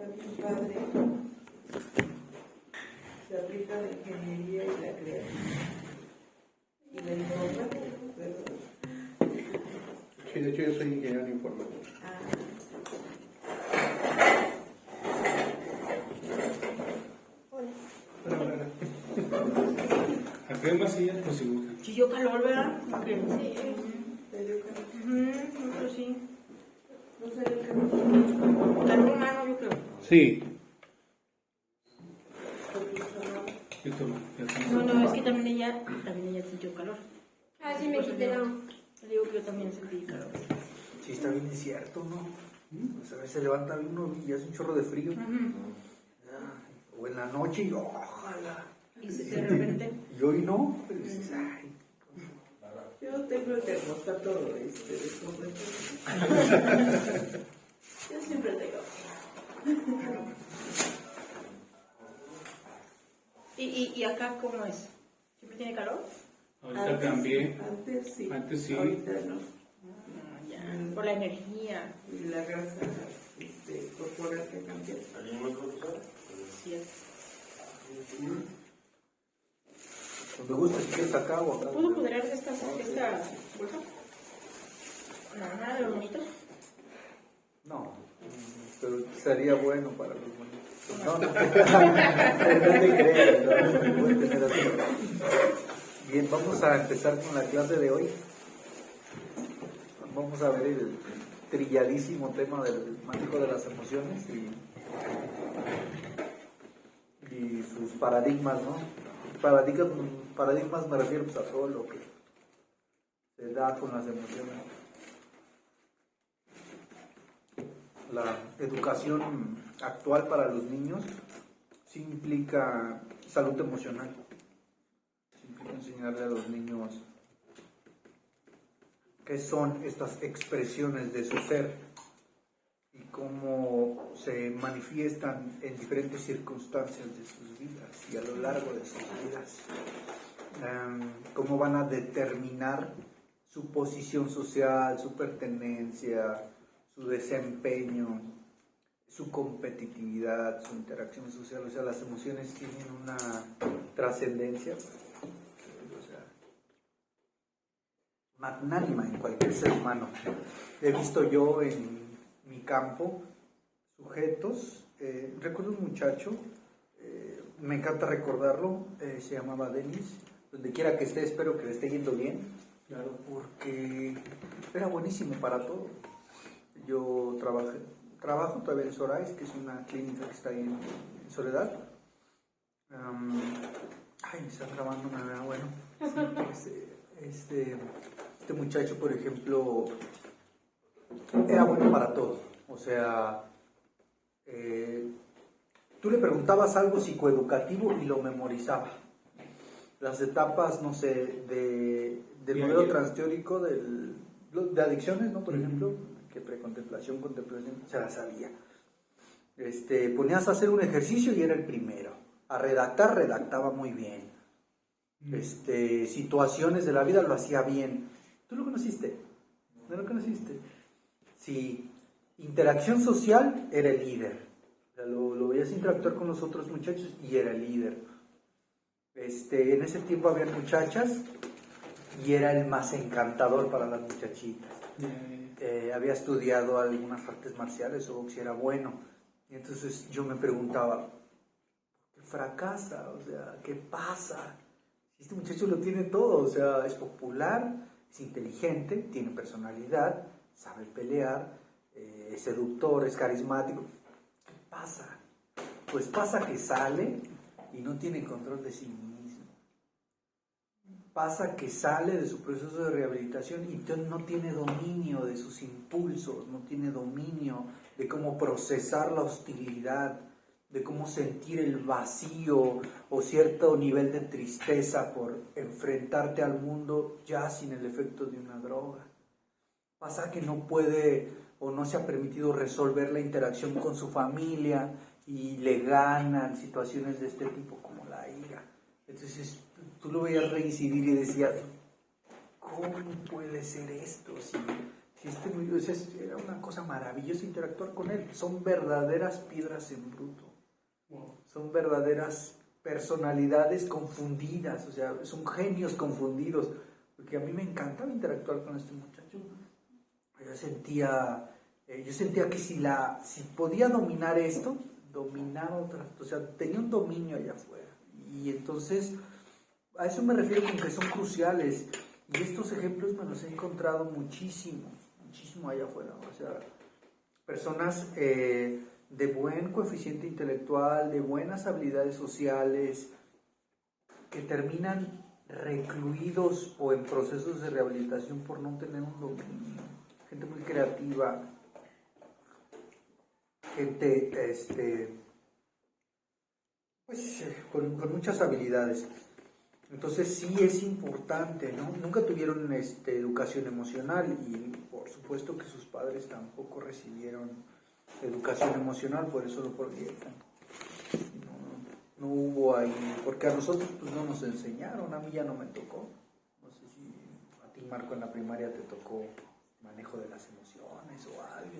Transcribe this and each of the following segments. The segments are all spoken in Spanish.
bien padre. Se aplica la ingeniería y la creatividad. Y la informática, ¿verdad? Sí, de hecho yo soy ingeniero informático. Acá hay más sillas, pues si gustan. Si yo calor, ¿verdad? Sí. ¿Te dio calor? Pero sí. ¿No se dio calor? Calor humano, yo creo. Sí. ¿Por tu trabajo? Yo tomo. No, es que también ella sintió calor. Ah, sí, me quité la... Le digo que yo también sentí calor. Sí, está bien desierto, ¿no? Pues a veces se levanta uno y hace un chorro de frío. O en la noche y ojalá. Y de repente... Y hoy no, pero dices, ay. Yo tengo el termostato de Yo siempre tengo. ¿Y acá cómo es? ¿Siempre tiene calor? Ahorita cambié. Antes sí. Antes sí. Ahorita no. Ya, por la energía. Y la grasa corporal que cambia. Cierto. Me gusta si quieres acá o acá. ¿Puedo apoderarse esta bolsa? No, nada de los bonitos. No, pero sería bueno para los bonitos. No te creas, no puedes tener así. Bien, vamos a empezar con la clase de hoy. Vamos a ver el trilladísimo tema del manejo de las emociones y sus paradigmas, ¿no? Paradigmas me refiero pues, a todo lo que se da con las emociones. La educación actual para los niños sí implica salud emocional. Sí implica enseñarle a los niños qué son estas expresiones de su ser y cómo se manifiestan en diferentes circunstancias de sus vidas y a lo largo de sus vidas. Cómo van a determinar su posición social, su pertenencia, su desempeño, su competitividad, su interacción social. O sea, las emociones tienen una trascendencia, magnánima en cualquier ser humano. He visto yo en mi campo sujetos, recuerdo un muchacho, me encanta recordarlo, se llamaba Denis, donde quiera que esté, espero que le esté yendo bien, claro, porque era buenísimo para todo. Yo trabajo todavía en Sorais, que es una clínica que está ahí en Soledad. Me están grabando una, bueno, este muchacho, por ejemplo, era bueno para todo. O sea, tú le preguntabas algo psicoeducativo y lo memorizaba. Las etapas, no sé, del modelo transteórico de adicciones, ¿no? Por ejemplo, que precontemplación, contemplación, se la sabía. Ponías a hacer un ejercicio y era el primero. A redactar, redactaba muy bien. Situaciones de la vida lo hacía bien. ¿Tú lo conociste? ¿No lo conociste? Sí. Interacción social, era el líder. O sea, lo veías interactuar con los otros muchachos y era el líder. En ese tiempo había muchachas y era el más encantador para las muchachitas. Había estudiado algunas artes marciales o si era bueno. Y entonces yo me preguntaba, ¿qué fracasa? O sea, ¿qué pasa? Este muchacho lo tiene todo, o sea, es popular, es inteligente, tiene personalidad, sabe pelear, es seductor, es carismático. ¿Qué pasa? Pues pasa que sale y no tiene control de sí mismo. Pasa que sale de su proceso de rehabilitación y no tiene dominio de sus impulsos, no tiene dominio de cómo procesar la hostilidad, de cómo sentir el vacío o cierto nivel de tristeza por enfrentarte al mundo ya sin el efecto de una droga. Pasa que no puede o no se ha permitido resolver la interacción con su familia y le ganan situaciones de este tipo como la ira. Entonces tú lo veías reincidir y decías, ¿cómo puede ser esto? Sí, era una cosa maravillosa interactuar con él. Son verdaderas piedras en bruto. Son verdaderas personalidades confundidas, o sea, son genios confundidos. Porque a mí me encantaba interactuar con este muchacho. Yo sentía que si podía dominar esto, dominar otras, o sea, tenía un dominio allá afuera. Y entonces, a eso me refiero con que son cruciales. Y estos ejemplos me los he encontrado muchísimo allá afuera. O sea, personas de buen coeficiente intelectual, de buenas habilidades sociales, que terminan recluidos o en procesos de rehabilitación por no tener un dominio. Gente muy creativa, gente pues con muchas habilidades. Entonces sí es importante, ¿no? Nunca tuvieron educación emocional y por supuesto que sus padres tampoco recibieron educación emocional, por eso lo proyectan. No hubo ahí, porque a nosotros pues no nos enseñaron, a mí ya no me tocó. No sé si a ti, Marco, en la primaria te tocó manejo de las emociones o algo.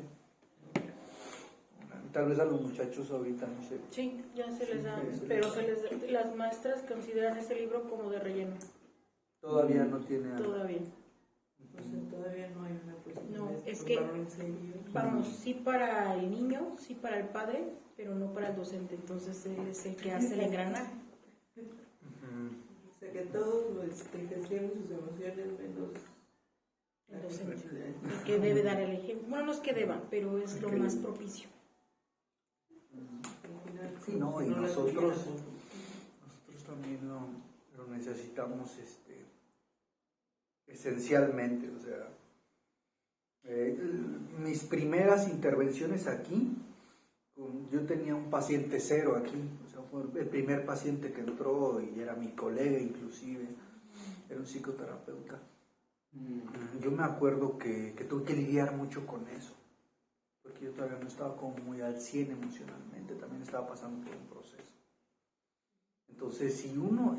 Tal vez a los muchachos ahorita, no sé. Sí, ya se les da, pero las maestras consideran este libro como de relleno. Todavía no tiene algo. Todavía. O sea, todavía no hay una posibilidad. No, de es que, tomarlo en serio. vamos, sí para el niño, sí para el padre, pero no para el docente. Entonces es el que hace el engranaje. O sea, que todos gestionen sus emociones menos El docente. El que debe dar el ejemplo. Bueno, no es que deba, pero es lo más propicio. Sí, no, y nosotros también lo necesitamos esencialmente, o sea, mis primeras intervenciones aquí, yo tenía un paciente cero aquí, o sea, fue el primer paciente que entró y era mi colega inclusive, era un psicoterapeuta. Yo me acuerdo que tuve que lidiar mucho con eso, porque yo todavía no estaba como muy al 100 emocionalmente, también estaba pasando por un proceso. Entonces, si uno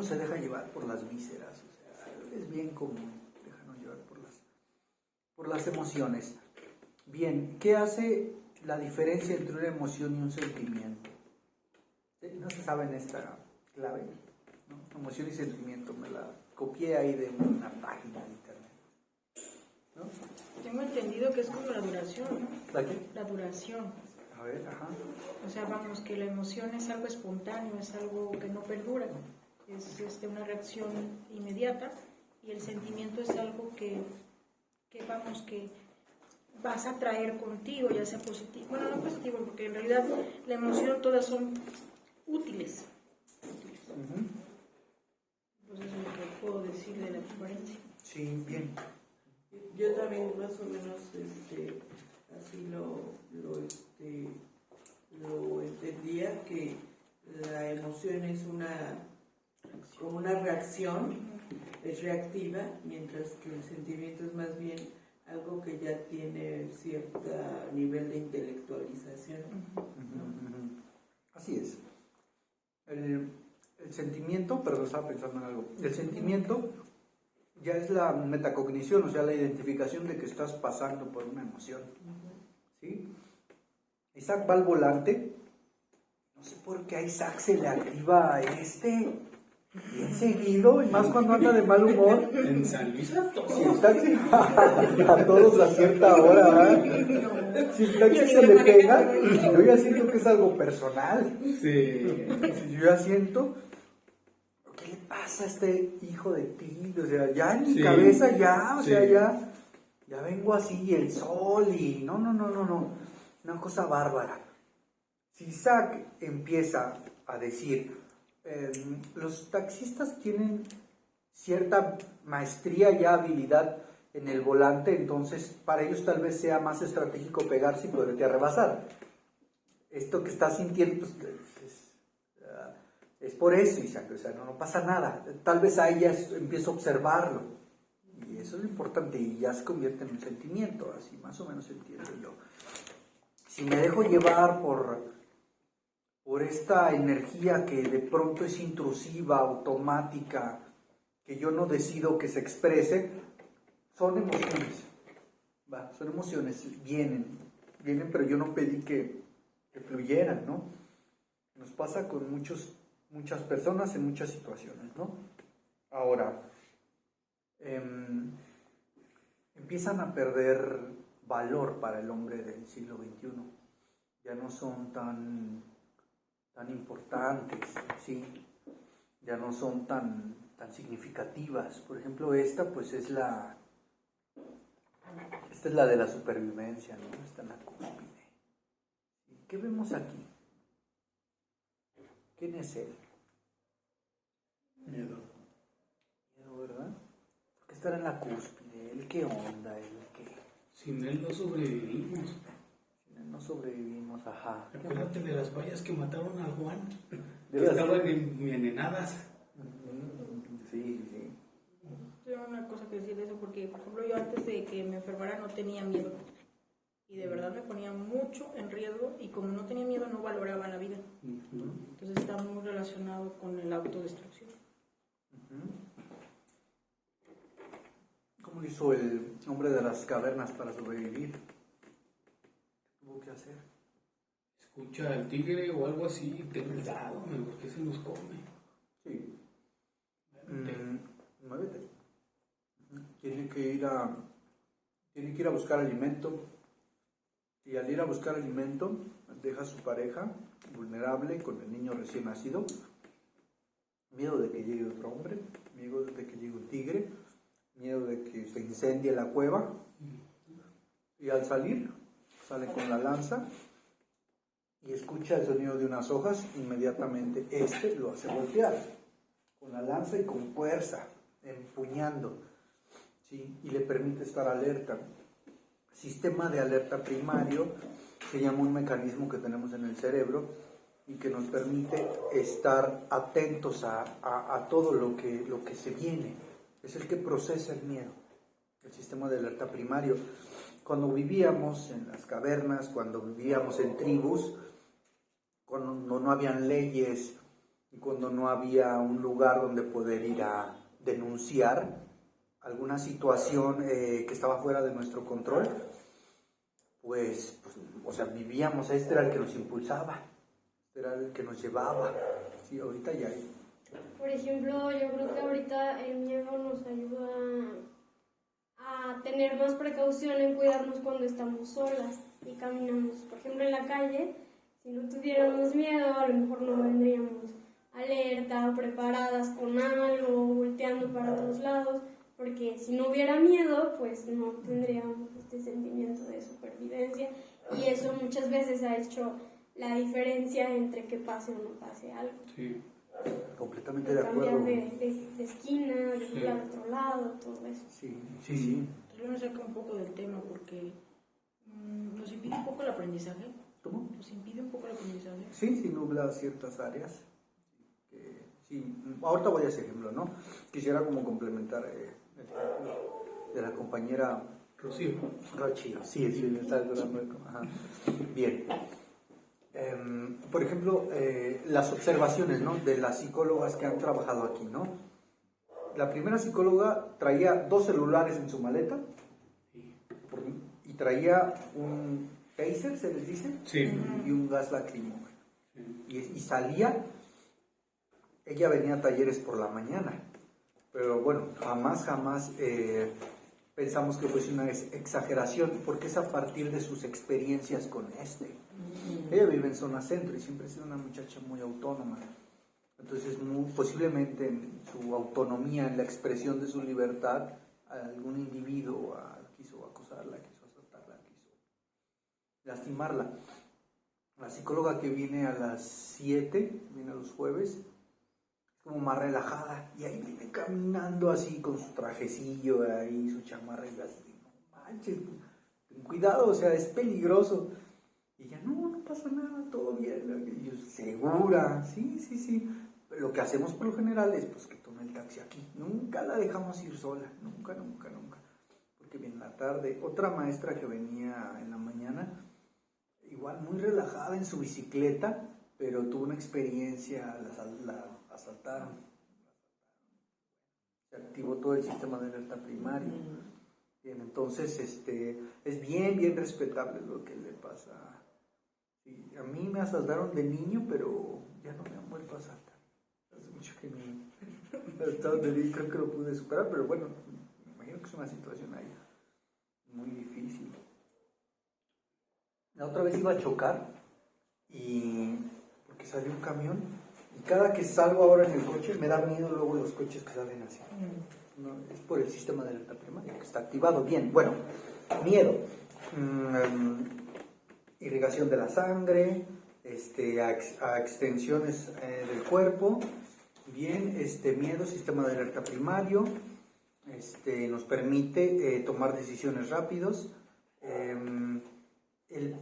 se deja llevar por las vísceras, o sea, es bien común dejarnos llevar por las emociones. Bien, ¿qué hace la diferencia entre una emoción y un sentimiento? No se sabe en esta clave, ¿no? Emoción y sentimiento, me la copié ahí de una página de internet, ¿no? Tengo entendido que es como la duración, ¿no? ¿La qué? La duración. A ver, ajá. O sea, vamos, que la emoción es algo espontáneo, es algo que no perdura, es una reacción inmediata, y el sentimiento es algo que vas a traer contigo, ya sea positivo, bueno, no positivo, porque en realidad la emoción todas son útiles. Pues eso es lo que puedo decir de la diferencia. Sí, bien. Yo también más o menos así lo entendía, que la emoción es como una reacción, es reactiva, mientras que el sentimiento es más bien algo que ya tiene cierto nivel de intelectualización, ¿no? Así es. El sentimiento, pero estaba pensando en algo. El sentimiento ya es la metacognición, o sea, la identificación de que estás pasando por una emoción. ¿Sí? Isaac va al volante. No sé por qué a Isaac se le activa bien seguido, y más cuando anda de mal humor. En San Luis a todos. Si el taxi a todos a cierta hora, ¿verdad? Si el taxi se le pega, yo ya siento que es algo personal. Sí. Yo ya siento, ¿qué le pasa a este hijo de ti? O sea, ya en mi cabeza ya, o sea, ya vengo así, el sol y no, una cosa bárbara. Si Isaac empieza a decir, los taxistas tienen cierta maestría y habilidad en el volante, entonces para ellos tal vez sea más estratégico pegarse y poderte rebasar. Esto que estás sintiendo pues, es por eso, Isaac, o sea, no pasa nada. Tal vez ahí ya empiezo a observarlo, y eso es lo importante, y ya se convierte en un sentimiento, así más o menos entiendo yo. Si me dejo llevar por esta energía que de pronto es intrusiva, automática, que yo no decido que se exprese, son emociones. Va, son emociones, vienen, pero yo no pedí que fluyeran, ¿no? Nos pasa con muchas personas en muchas situaciones, ¿no? Ahora, empiezan a perder valor para el hombre del siglo XXI. Ya no son tan importantes, ¿sí? Ya no son tan significativas. Por ejemplo, esta es la de la supervivencia, ¿no? Está en la cúspide. ¿Qué vemos aquí? ¿Quién es él? Miedo. Miedo, ¿verdad? ¿Por qué estar en la cúspide? ¿El qué onda? ¿El qué? Sin él no sobrevivimos. Sin él no sobrevivimos, ajá. Acuérdate de las vallas que mataron a Juan, De que las- estaban envenenadas. Sí, sí. Tengo una cosa que decir de eso porque, por ejemplo, yo antes de que me enfermara no tenía miedo. Y de verdad me ponía mucho en riesgo y como no tenía miedo no valoraba la vida. Entonces está muy relacionado con la autodestrucción. ¿Cómo hizo el hombre de las cavernas para sobrevivir? ¿Qué tuvo que hacer? Escucha al tigre o algo así, ten cuidado, porque se nos come. Sí. Muévete. Tiene que ir a buscar alimento. Y al ir a buscar alimento, deja a su pareja vulnerable con el niño recién nacido. Miedo de que llegue otro hombre, miedo de que llegue un tigre, miedo de que se incendie la cueva. Y al salir, sale con la lanza y escucha el sonido de unas hojas. Inmediatamente lo hace voltear con la lanza y con fuerza, empuñando, ¿sí? Y le permite estar alerta. Sistema de alerta primario se llama un mecanismo que tenemos en el cerebro y que nos permite estar atentos a todo lo que se viene. Es el que procesa el miedo, el sistema de alerta primario. Cuando vivíamos en las cavernas, cuando vivíamos en tribus, cuando no habían leyes y cuando no había un lugar donde poder ir a denunciar alguna situación que estaba fuera de nuestro control, vivíamos, este era el que nos impulsaba, este era el que nos llevaba. Sí, ahorita ya hay. Por ejemplo, yo creo que ahorita el miedo nos ayuda a tener más precaución en cuidarnos cuando estamos solas y caminamos. Por ejemplo, en la calle, si no tuviéramos miedo, a lo mejor no vendríamos alerta o preparadas con algo, volteando para todos lados, porque si no hubiera miedo, pues no tendríamos este sentimiento de supervivencia y eso muchas veces ha hecho la diferencia entre que pase o no pase algo. Sí. Completamente de Cambiar acuerdo. de esquina, de ir al otro lado, todo eso. Sí. Yo me saco un poco del tema porque nos impide un poco el aprendizaje. ¿Cómo? Nos impide un poco el aprendizaje. Sí, nubla ciertas áreas. Sí, ahorita voy a ese ejemplo, ¿no? Quisiera como complementar el ejemplo de la compañera Rocío. Rocío. Sí, me está acordando de cómo. Ajá. Bien. Por ejemplo, las observaciones, ¿no? De las psicólogas que han trabajado aquí, ¿no? La primera psicóloga traía 2 celulares en su maleta y traía un taser, ¿se les dice? Sí. Y un gas lacrimógeno. Y salía, ella venía a talleres por la mañana, pero bueno, jamás pensamos que fuese una exageración, porque es a partir de sus experiencias con Ella vive en zona centro y siempre ha sido una muchacha muy autónoma. Entonces, posiblemente en su autonomía, en la expresión de su libertad, algún individuo quiso acosarla, quiso asaltarla, quiso lastimarla. La psicóloga que viene a las 7, viene a los jueves, es como más relajada y ahí viene caminando así con su trajecillo, ahí su chamarra y así, no manches, ten cuidado, o sea, es peligroso. Y ella, no pasa nada, todo bien. Y yo, segura, sí. Lo que hacemos por lo general es pues que tome el taxi aquí. Nunca la dejamos ir sola, nunca. Porque viene en la tarde. Otra maestra que venía en la mañana, igual muy relajada en su bicicleta, pero tuvo una experiencia, la asaltaron. Se activó todo el sistema de alerta primario. Bien, entonces es bien respetable lo que le pasa. Sí, a mí me asaltaron de niño, pero ya no me han vuelto a asaltar. Hace mucho que no. Estaba de niño, creo que lo pude superar, pero bueno, me imagino que es una situación ahí muy difícil. La otra vez iba a chocar porque salió un camión y cada que salgo ahora en el coche me da miedo luego los coches que salen así. No, es por el sistema de alerta primaria que está activado. Bien, bueno, miedo. Irrigación de la sangre, a extensiones del cuerpo. Bien, miedo, sistema de alerta primario. Nos permite tomar decisiones rápidos. El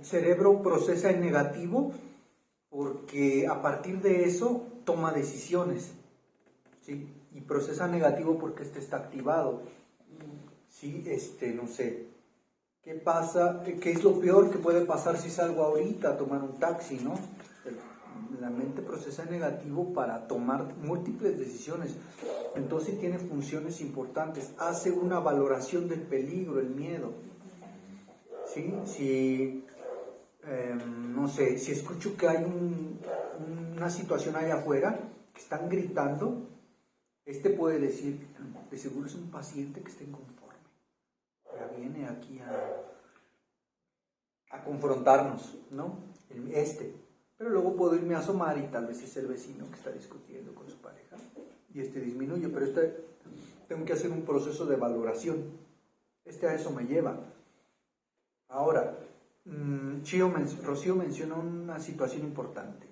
cerebro procesa en negativo porque a partir de eso toma decisiones, ¿sí? Y procesa negativo porque está activado, ¿sí? No sé, ¿qué pasa? ¿Qué es lo peor que puede pasar si salgo ahorita a tomar un taxi, no? La mente procesa negativo para tomar múltiples decisiones, entonces tiene funciones importantes, hace una valoración del peligro, el miedo, ¿sí? Si, no sé, si escucho que hay una situación allá afuera, que están gritando, puede decir, de seguro es un paciente que está inconforme, ya viene aquí a confrontarnos, ¿no? Pero luego puedo irme a asomar y tal vez es el vecino que está discutiendo con su pareja y disminuye, pero tengo que hacer un proceso de valoración, a eso me lleva. Ahora, Rocío mencionó una situación importante.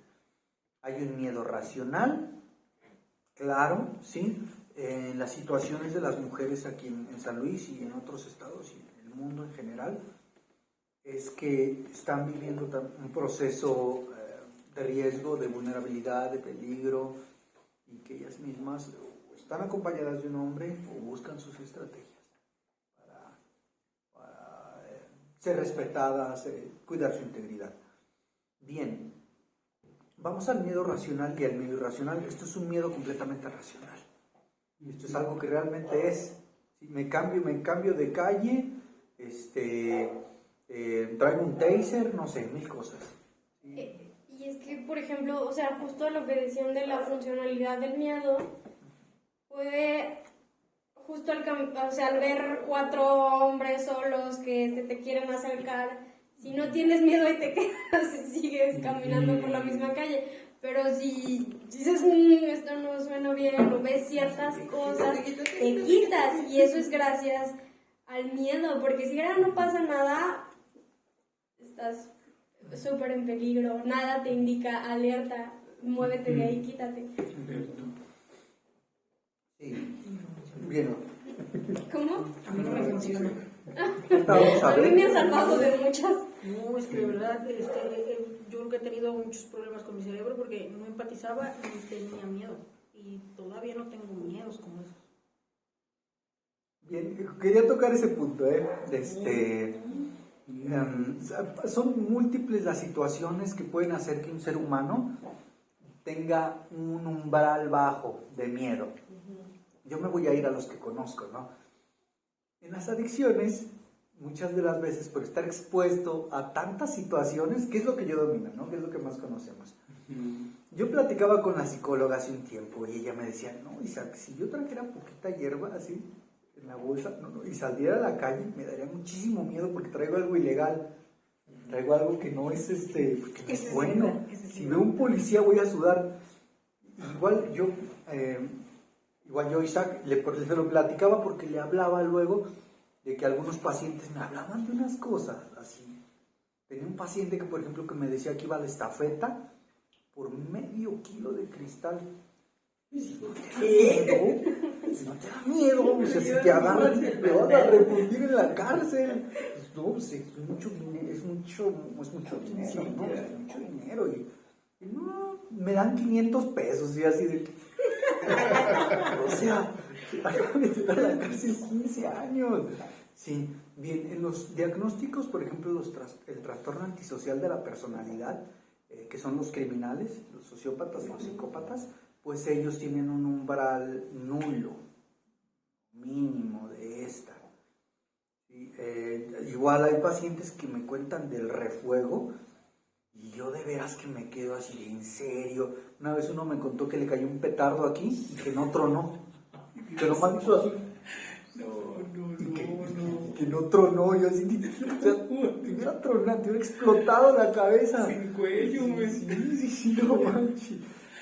Hay un miedo racional, claro, ¿sí? En las situaciones de las mujeres aquí en San Luis y en otros estados y en el mundo en general, es que están viviendo un proceso de riesgo, de vulnerabilidad, de peligro, y que ellas mismas están acompañadas de un hombre o buscan sus estrategias para ser respetadas, cuidar su integridad. Bien, vamos al miedo racional y al miedo irracional. Esto es un miedo completamente racional. Esto es algo que realmente es. Me cambio de calle, traigo un taser, no sé, mil cosas. Y es que, por ejemplo, o sea, justo lo que decían de la funcionalidad del miedo, puede, justo al ver 4 hombres solos que te quieren acercar, si no tienes miedo y te quedas y sigues caminando por la misma calle, pero si dices, esto no suena bien, o ves ciertas cosas, te quitas, y eso es gracias al miedo, porque si ahora no pasa nada, estás súper en peligro, nada te indica alerta, muévete de ahí, quítate. Sí, bien. ¿Cómo? A mí no me funciona. Vamos a A mí ver. me han salvado de muchas. No, es que de verdad, yo creo que he tenido muchos problemas con mi cerebro porque no empatizaba ni tenía miedo. Y todavía no tengo miedos como esos. Bien, quería tocar ese punto, son múltiples las situaciones que pueden hacer que un ser humano tenga un umbral bajo de miedo. Yo me voy a ir a los que conozco, ¿no? En las adicciones, muchas de las veces por estar expuesto a tantas situaciones, ¿qué es lo que yo domino, no? ¿Qué es lo que más conocemos? Yo platicaba con la psicóloga hace un tiempo y ella me decía, no, Isaac, si yo trajera poquita hierba así en la bolsa y saliera a la calle, me daría muchísimo miedo porque traigo algo ilegal, traigo algo que no es que no es bueno. Si veo un policía voy a sudar. Igual yo, Isaac, se lo platicaba porque le hablaba luego de que algunos pacientes me hablaban de unas cosas así. Tenía un paciente que, por ejemplo, que me decía que iba a la estafeta por medio kilo de cristal. No te da miedo, o sea, si te agarran, te van a refundir en la cárcel. Pues no, pues es mucho dinero, ¿no? Es mucho dinero. Y no, me dan 500 pesos y así de... O sea, acaban de meter a la cárcel 15 años. Sí, bien, en los diagnósticos, por ejemplo, el trastorno antisocial de la personalidad, que son los criminales, los sociópatas, los psicópatas, pues ellos tienen un umbral nulo, mínimo de esta. Y, igual hay pacientes que me cuentan del refuego y yo de veras que me quedo así, en serio. Una vez uno me contó que le cayó un petardo aquí y que no tronó, que nomás hizo así. Que no tronó, yo así, o sea, te hubiera tronado, te hubiera explotado la cabeza. Sin cuello, güey. Sí, no manches.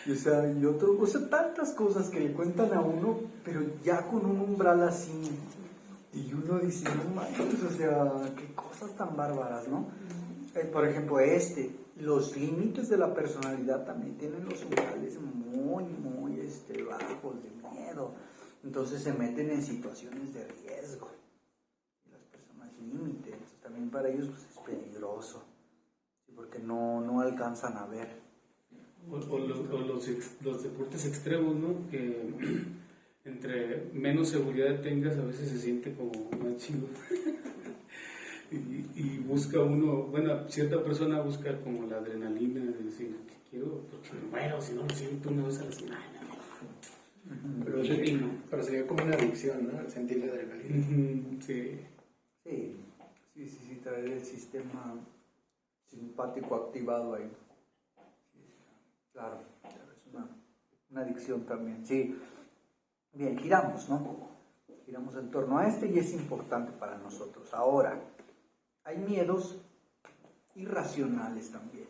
Y, o sea, tantas cosas que le cuentan a uno, pero ya con un umbral así. Y uno dice, no manches, o sea, qué cosas tan bárbaras, ¿no? Por ejemplo, los límites de la personalidad también tienen los umbrales muy, muy bajos de miedo. Entonces se meten en situaciones de riesgo. Y las personas límites, también para ellos pues, es peligroso, ¿sí? Porque no alcanzan a ver. O los deportes extremos, ¿no? Que entre menos seguridad tengas, a veces se siente como más chido. y busca uno, bueno, cierta persona busca como la adrenalina de decir, que quiero, porque me muero, si no lo siento una vez a la semana. Pero pero sería como una adicción, ¿no? El sentir la adrenalina. Sí. Sí, traer el sistema simpático activado ahí. Claro, es una adicción también, sí. Bien, giramos, ¿no? Giramos en torno a y es importante para nosotros. Ahora, hay miedos irracionales también,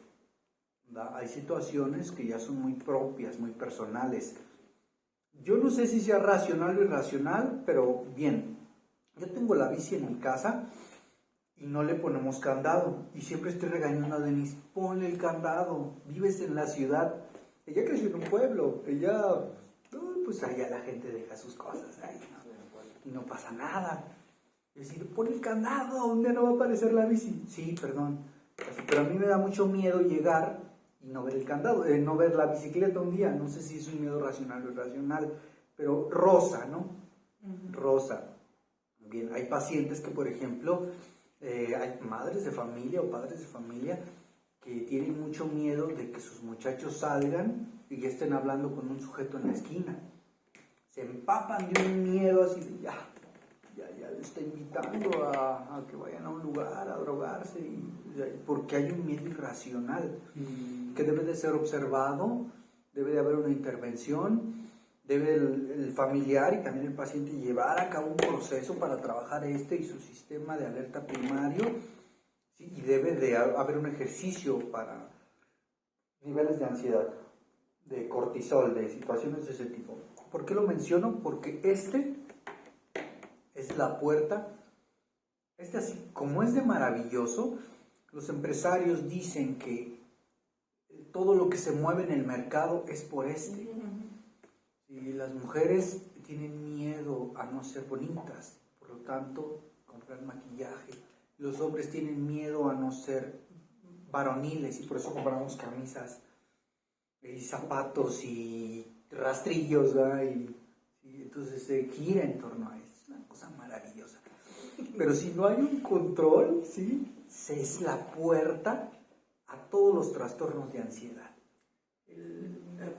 ¿verdad? Hay situaciones que ya son muy propias, muy personales. Yo no sé si sea racional o irracional, pero bien, yo tengo la bici en mi casa y no le ponemos candado. Y siempre estoy regañando a Denise, ponle el candado, vives en la ciudad. Ella creció en un pueblo, pues allá la gente deja sus cosas ahí, ¿no? Y no pasa nada. Es decir, pon el candado, un día no va a aparecer la bici. Sí, perdón. Pero a mí me da mucho miedo llegar y no ver el candado, no ver la bicicleta un día. No sé si es un miedo racional o irracional, pero rosa, ¿no? Rosa. Bien, hay pacientes que, por ejemplo, hay madres de familia o padres de familia que tienen mucho miedo de que sus muchachos salgan y ya estén hablando con un sujeto en la esquina. Se empapan de un miedo así de ya le está invitando a que vayan a un lugar a drogarse, porque hay un miedo irracional que debe de ser observado, debe de haber una intervención, debe el familiar y también el paciente llevar a cabo un proceso para trabajar y su sistema de alerta primario, ¿sí? Y debe de haber un ejercicio para niveles de ansiedad, de cortisol, de situaciones de ese tipo. ¿Por qué lo menciono? Porque es la puerta. Así, como es de maravilloso, los empresarios dicen que todo lo que se mueve en el mercado es por Y las mujeres tienen miedo a no ser bonitas, por lo tanto, comprar maquillaje. Los hombres tienen miedo a no ser varoniles y por eso compramos camisas y zapatos y rastrillos, ¿verdad? Y entonces se gira en torno a eso. Es una cosa maravillosa. Pero si no hay un control, ¿sí? Es la puerta a todos los trastornos de ansiedad.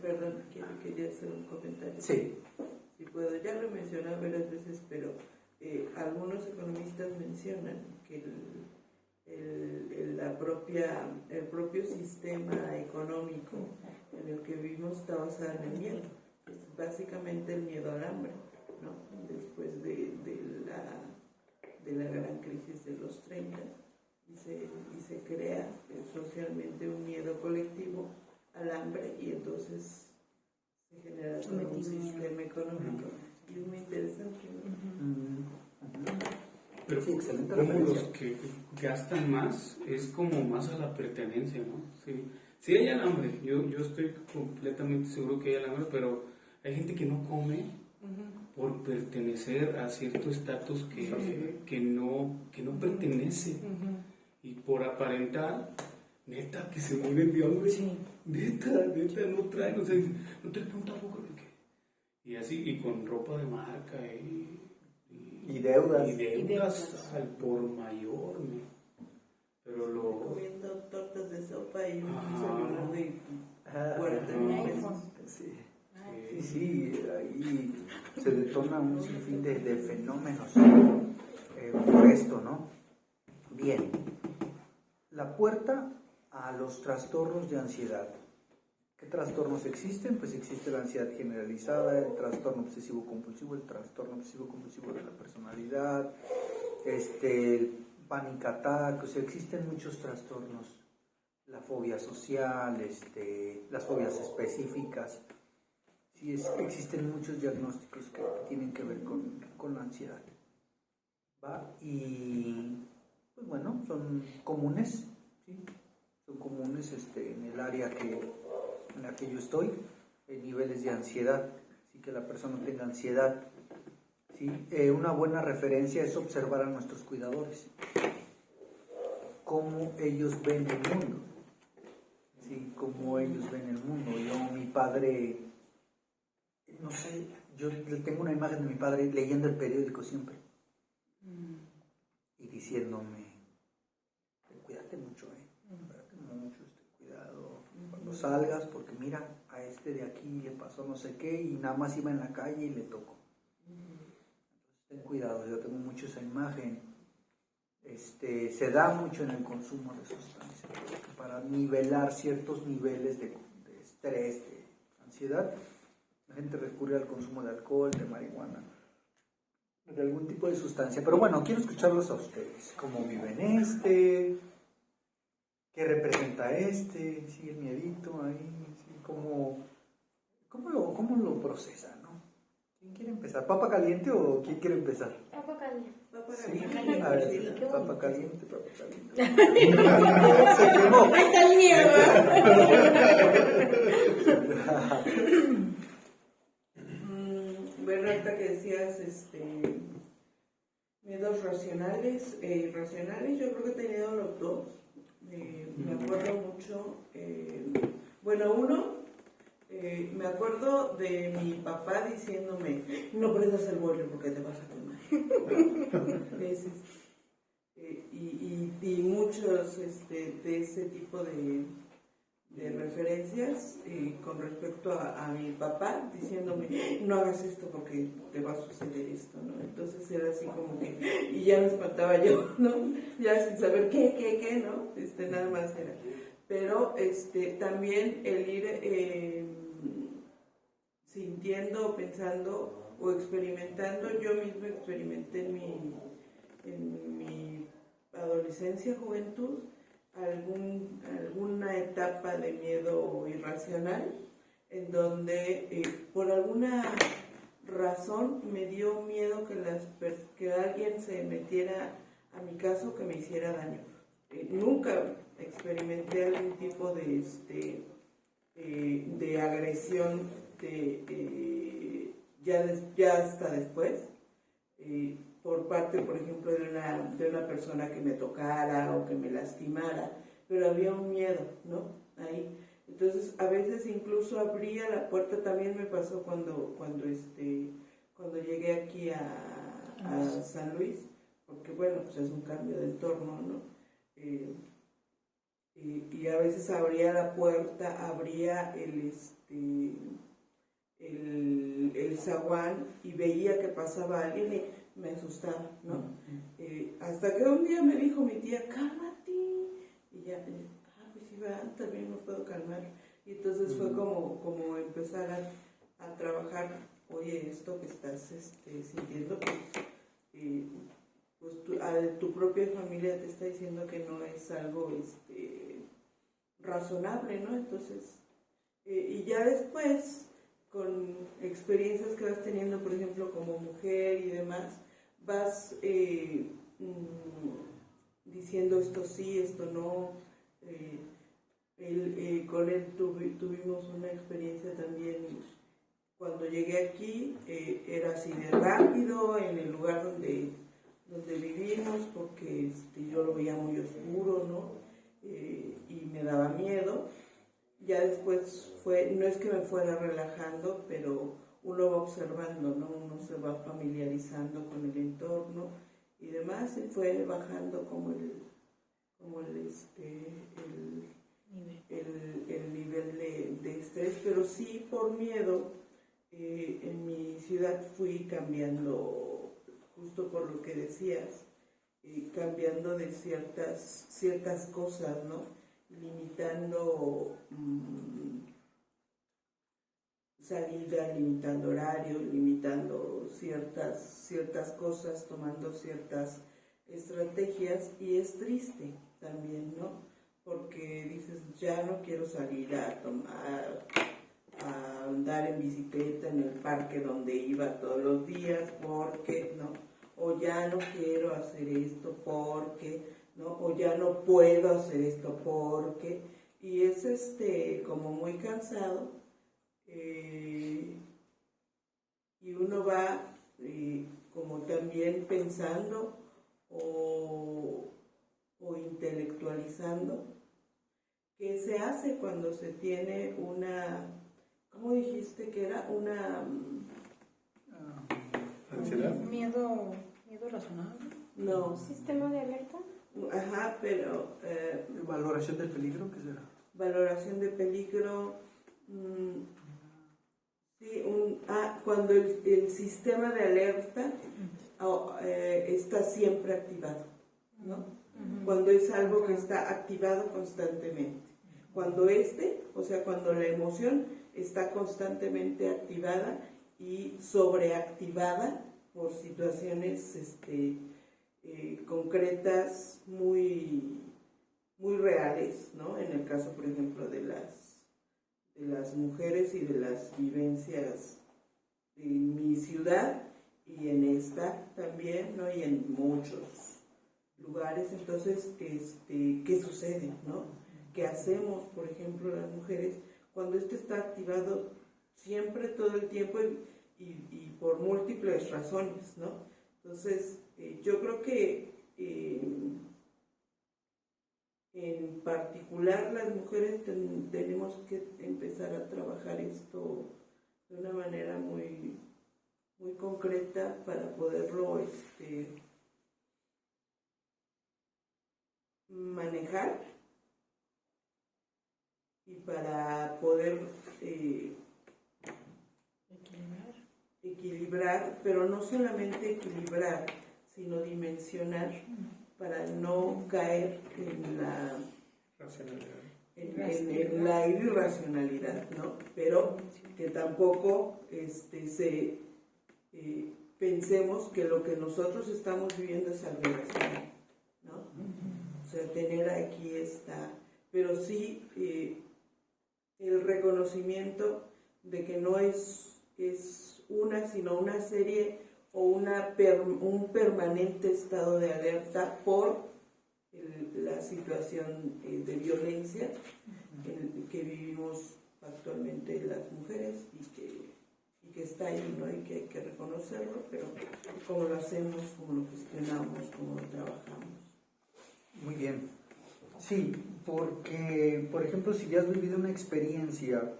Perdón, quería hacer un comentario. Sí. Si puedo, ya lo he mencionado varias veces, pero algunos economistas mencionan que el propio sistema económico en el que vivimos está basado en el miedo. Es básicamente el miedo al hambre, ¿no? Después de la gran crisis de los 30, y se crea socialmente un miedo colectivo al hambre, y entonces se genera todo un sistema económico. Y es muy interesante, ¿no? Pero sí, excelente como referencia. los que gastan más es como más a la pertenencia, ¿no? Sí hay hambre, yo estoy completamente seguro que hay hambre, pero hay gente que no come por pertenecer a cierto estatus que no pertenece, y por aparentar, neta, que se mueren de hambre. Sí. Neta, no traen, o sea, no te preguntan poco de qué. Y así, y con ropa de marca Y deudas. Y deudas al por mayor, ¿no? Pero comiendo tortas de sopa y un celular de 40 Un mil iPhone. pesos. Sí, ahí se detona un sinfín de fenómenos. Por esto, ¿no? Bien, la puerta a los trastornos de ansiedad. ¿Qué trastornos existen? Pues existe la ansiedad generalizada, el trastorno obsesivo-compulsivo, el trastorno obsesivo-compulsivo de la personalidad, el panic attack, o sea, existen muchos trastornos, la fobia social, las fobias específicas. Sí, existen muchos diagnósticos que tienen que ver con la ansiedad. ¿Va? Y, pues bueno, son comunes, ¿sí? Son comunes en el área en la que yo estoy, niveles de ansiedad, así que la persona tenga ansiedad. ¿Sí? Una buena referencia es observar a nuestros cuidadores, cómo ellos ven el mundo, ¿sí? Cómo ellos ven el mundo. Mi padre, no sé, yo tengo una imagen de mi padre leyendo el periódico siempre y diciéndome, cuídate mucho, cuídate mucho, cuidado cuando salgas, porque mira, a de aquí le pasó no sé qué y nada más iba en la calle y le tocó. Entonces ten cuidado, yo tengo mucho esa imagen. Se da mucho en el consumo de sustancias, para nivelar ciertos niveles de estrés, de ansiedad. La gente recurre al consumo de alcohol, de marihuana, de algún tipo de sustancia. Pero bueno, quiero escucharlos a ustedes. ¿Cómo viven ¿Qué representa sí, el miedito ahí? Sí, ¿cómo lo procesan, no? ¿Quién quiere empezar? ¿Papa caliente o quién quiere empezar? Papa caliente. Sí, a ver, papa caliente. Se quemó. Ahí está el miedo. Bueno, ahorita que decías miedos racionales e irracionales, yo creo que he tenido los dos. Me acuerdo mucho, me acuerdo de mi papá diciéndome, no prendas el boiler porque te vas a quemar. Y muchos de ese tipo de referencias con respecto a mi papá diciéndome, no hagas esto porque te va a suceder esto, ¿no? Entonces era así como que, y ya me espantaba yo, ¿no? Ya sin saber qué, ¿no? Nada más era. Pero también el ir sintiendo, pensando o experimentando, yo misma experimenté en mi adolescencia, juventud, alguna etapa de miedo irracional en donde por alguna razón me dio miedo que alguien se metiera a mi caso, que me hiciera daño. Nunca experimenté algún tipo de agresión ya hasta después, por parte, por ejemplo, de una persona que me tocara o que me lastimara, pero había un miedo, ¿no? Ahí. Entonces, a veces incluso abría la puerta, también me pasó cuando llegué aquí a San Luis, porque bueno, pues es un cambio de entorno, ¿no? Y a veces abría la puerta, abría el zaguán y veía que pasaba alguien y me asustaba, ¿no? Hasta que un día me dijo mi tía, cálmate, y ya, pues sí, también me puedo calmar. Y entonces fue como empezar a trabajar, oye, esto que estás sintiendo, pues tu propia familia te está diciendo que no es algo razonable, ¿no? Entonces, y ya después, con experiencias que vas teniendo, por ejemplo, como mujer y demás, vas diciendo esto sí, esto no. Con él tuvimos una experiencia también. Cuando llegué aquí, era así de rápido en el lugar donde vivimos, porque yo lo veía muy oscuro, ¿no? Y me daba miedo. Ya después no es que me fuera relajando, pero uno va observando, ¿no? Uno se va familiarizando con el entorno y demás, y fue bajando como el nivel de estrés, pero sí por miedo. En mi ciudad fui cambiando, justo por lo que decías, cambiando de ciertas cosas, ¿no? Limitando salida, limitando horarios, limitando ciertas cosas, tomando ciertas estrategias, y es triste también, ¿no? Porque dices, ya no quiero salir a andar en bicicleta en el parque donde iba todos los días, porque, ¿no? O ya no quiero hacer esto porque, ¿no? O ya no puedo hacer esto porque, y es como muy cansado, y uno va como también pensando o intelectualizando qué se hace cuando se tiene una, ¿cómo dijiste que era? Una ¿Ansiedad? Miedo razonable. no, ¿Sistema de alerta? ajá, pero ¿Valoración del peligro? ¿Qué será? valoración de peligro, sí, cuando el sistema de alerta está siempre activado, ¿no? Cuando es algo que está activado constantemente. Cuando o sea, cuando la emoción está constantemente activada y sobreactivada por situaciones concretas muy reales, ¿no? En el caso, por ejemplo, de las mujeres y de las vivencias en mi ciudad y en esta también, ¿no? Y en muchos lugares. Entonces, ¿qué sucede, no? ¿Qué hacemos, por ejemplo, las mujeres cuando esto está activado siempre, todo el tiempo y por múltiples razones, ¿no? Entonces, yo creo que en particular las mujeres tenemos que empezar a trabajar esto de una manera muy, muy concreta para poderlo manejar y para poder equilibrar, pero no solamente equilibrar, sino dimensionar para no caer en la irracionalidad, ¿no? Pero que tampoco pensemos que lo que nosotros estamos viviendo es algo irracional, ¿no? O sea, tener aquí pero sí el reconocimiento de que no es una, sino una serie o un permanente estado de alerta por la situación de violencia que vivimos actualmente las mujeres y que está ahí, ¿no? Y que hay que reconocerlo, pero cómo lo hacemos, cómo lo gestionamos, cómo lo trabajamos. Muy bien. Sí, porque, por ejemplo, si ya has vivido una experiencia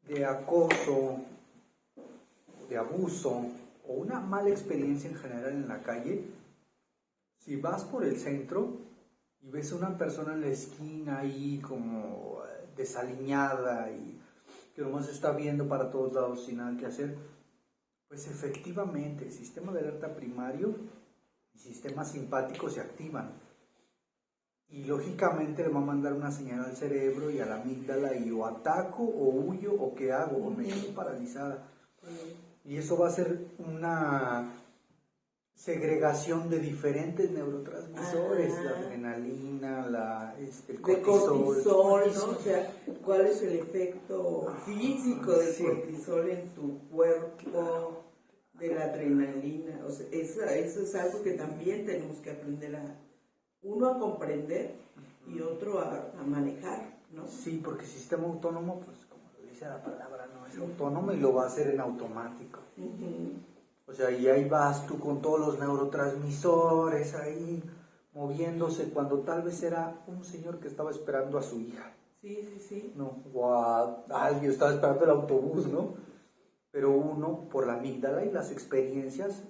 de acoso, de abuso o una mala experiencia en general en la calle, si vas por el centro y ves a una persona en la esquina ahí como desaliñada y que nomás está viendo para todos lados sin nada que hacer, pues efectivamente el sistema de alerta primario y sistema simpático se activan. Y lógicamente le va a mandar una señal al cerebro y a la amígdala y o ataco o huyo o qué hago o me quedo paralizada. Y eso va a ser una segregación de diferentes neurotransmisores, la adrenalina, el cortisol, ¿no? O sea, ¿cuál es el efecto físico del cortisol en tu cuerpo, de la adrenalina? O sea, eso es algo que también tenemos que aprender uno a comprender y otro a manejar, ¿no? Sí, porque el sistema autónomo, pues como lo dice la palabra, no es autónomo y lo va a hacer en automático. O sea, y ahí vas tú con todos los neurotransmisores ahí moviéndose cuando tal vez era un señor que estaba esperando a su hija. Sí. No, o a alguien estaba esperando el autobús, ¿no? Pero uno, por la amígdala y las experiencias,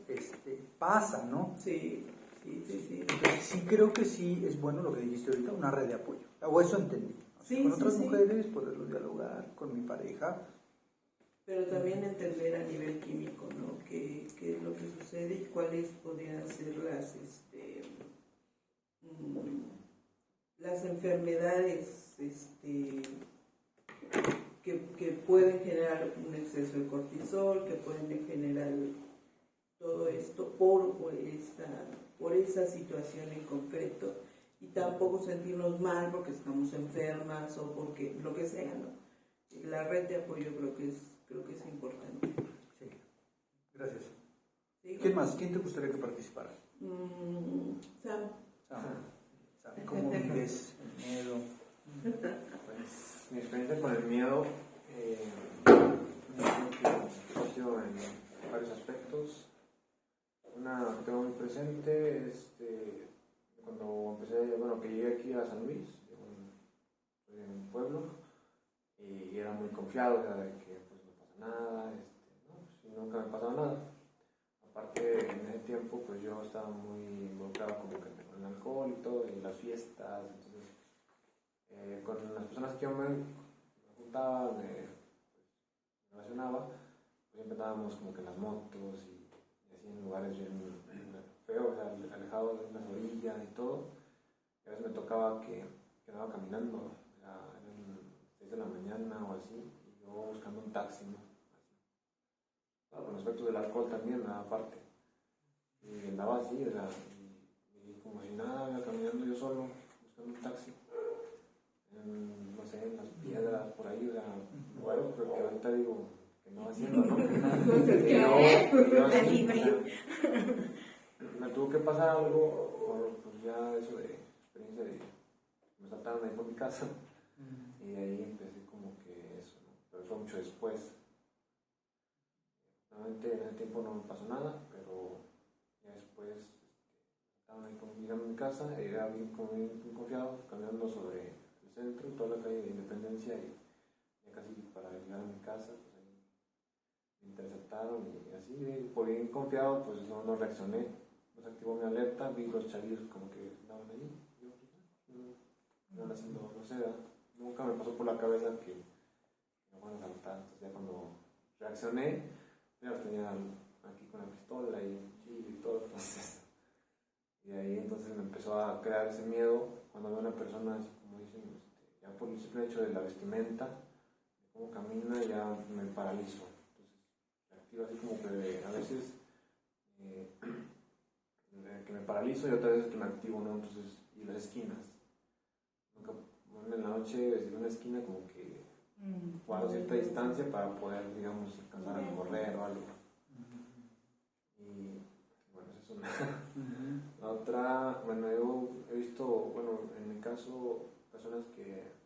pasa, ¿no? Sí. Entonces, sí creo que sí es bueno lo que dijiste ahorita, una red de apoyo. O eso entendí. Con otras mujeres, poderlo dialogar, con mi pareja. Pero también entender a nivel químico, ¿no? ¿Qué es lo que sucede y cuáles podrían ser las enfermedades que pueden generar un exceso de cortisol, que pueden generar todo esto por esa situación en concreto, y tampoco sentirnos mal porque estamos enfermas o porque lo que sea, ¿no? La red de apoyo creo que es importante. Sí, gracias. ¿Sí? ¿Quién más? ¿Quién te gustaría que participara? Sam. Sam, ¿cómo vives el miedo? Pues mi experiencia con el miedo ha sido en varios aspectos. Una que tengo muy presente es cuando empecé, bueno, que llegué aquí a San Luis, en un pueblo, y era muy confiado, o sea, de que pues no pasa nada, ¿no? Pues, y nunca me pasaba nada. Aparte, en ese tiempo, pues yo estaba muy involucrado como que con el alcohol y todo, y las fiestas, entonces con las personas que yo me juntaba, me relacionaba, pues siempre estábamos como que en las motos y así en lugares bien feos, o sea, alejados de unas orillas y todo. Y a veces me tocaba que andaba caminando, o sea, eran 6 de la mañana o así, y yo buscando un taxi, ¿no? Claro, con respecto del alcohol también, nada aparte. Y andaba así, o sea, y como si nada, iba caminando yo solo, buscando un taxi. No sé, en las piedras, por ahí, o sea, lugares que ahorita digo que no haciendo, ¿no? Yo así, o sea, me tuvo que pasar algo, por pues ya eso de experiencia de me saltaron ahí por mi casa, y ahí empecé como que eso, ¿no? Pero fue mucho después. Realmente en ese tiempo no me pasó nada, pero ya después estaban ahí llegando a mi casa, era bien confiado, caminando sobre el centro, toda la calle de Independencia, y ya casi para llegar a mi casa, pues ahí me interceptaron y así, por bien confiado, pues no reaccioné, pues activó mi alerta, vi los chavillos como que estaban ahí, yo iban haciendo, no sé, nunca me pasó por la cabeza que me van a saltar, entonces ya cuando reaccioné, ya los tenía aquí con la pistola y un cuchillo y todo, entonces, y ahí entonces me empezó a crear ese miedo cuando veo a una persona así como dicen, ya por el simple hecho de la vestimenta, de cómo camina, ya me paralizo, entonces me activo así como que a veces que me paralizo y otras veces que me activo, ¿no? Entonces, y las esquinas, nunca, en la noche desde una esquina como que guardo cierta distancia para poder, digamos, alcanzar a correr o algo. Y bueno, esa es una. La otra, bueno, yo he visto, bueno, en mi caso, personas que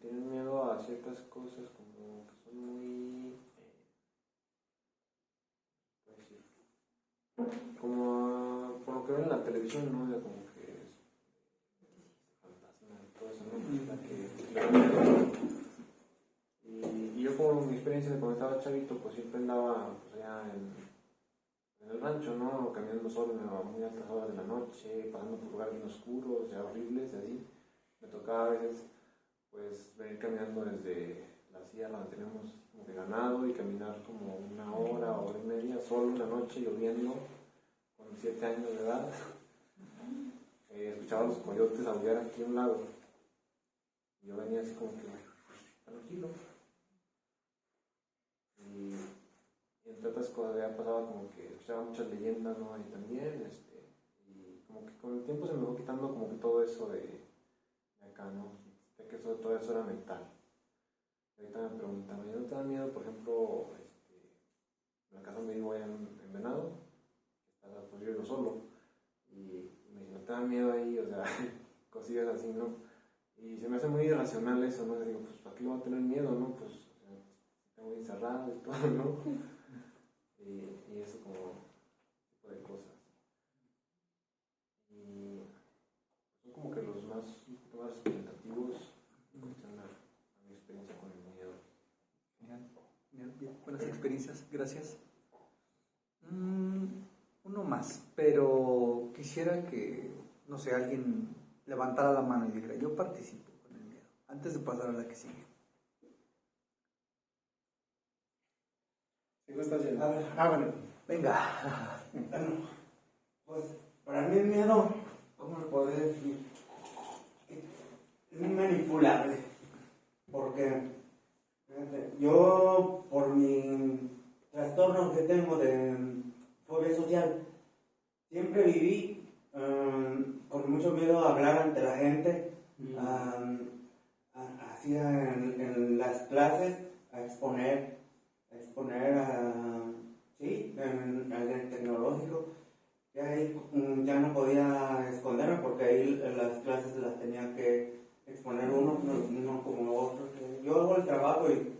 tienen miedo a ciertas cosas como que son muy, ¿cómo decir? Como por lo que ven en la televisión, ¿no? O sea, como que es fantasma y todo eso, ¿no? Y yo como mi experiencia de cuando estaba chavito, pues siempre andaba pues, allá en el rancho, ¿no? Caminando solo a muy altas horas de la noche, pasando por lugares bien oscuros, ya horribles, y así. Me tocaba a veces, pues, venir caminando desde la sierra donde tenemos como que ganado y caminar como 1 hora, hora y media, solo una noche, lloviendo, con 7 años de edad. Escuchaba a los coyotes aullar aquí a un lado. Y yo venía así como que, tranquilo. Y entre otras cosas ya pasaba como que escuchaba muchas leyendas, ¿no? Ahí también, y como que con el tiempo se me fue quitando como que todo eso de acá, ¿no? De que todo eso era mental. Y ahorita me preguntan, ¿no te da miedo, por ejemplo, en la casa donde vivo allá en Venado? Pues yo vivo solo, y me dicen, ¿no te da miedo ahí? O sea, cosillas así, ¿no? Y se me hace muy irracional eso, ¿no? Digo, pues, ¿para qué voy a tener miedo, no? Pues, muy encerrado y todo, ¿no? Y eso como tipo de cosas. Y son como que los más representativos en cuestión a mi experiencia con el miedo. Genial, bien, buenas experiencias, gracias. Uno más, pero quisiera que, no sé, alguien levantara la mano y dijera, yo participo con el miedo, antes de pasar a la que sigue. ¿Qué estás haciendo? A ver. Bueno. Venga. Bueno, pues para mí el miedo, ¿cómo lo podría decir? Es muy manipulable. Porque fíjate, yo, por mi trastorno que tengo de fobia social, siempre viví con mucho miedo a hablar ante la gente, así en las clases, a exponer sí, en el tecnológico. Ya ahí ya no podía esconderme porque ahí las clases las tenía que exponer uno, no como otro. Yo hago el trabajo y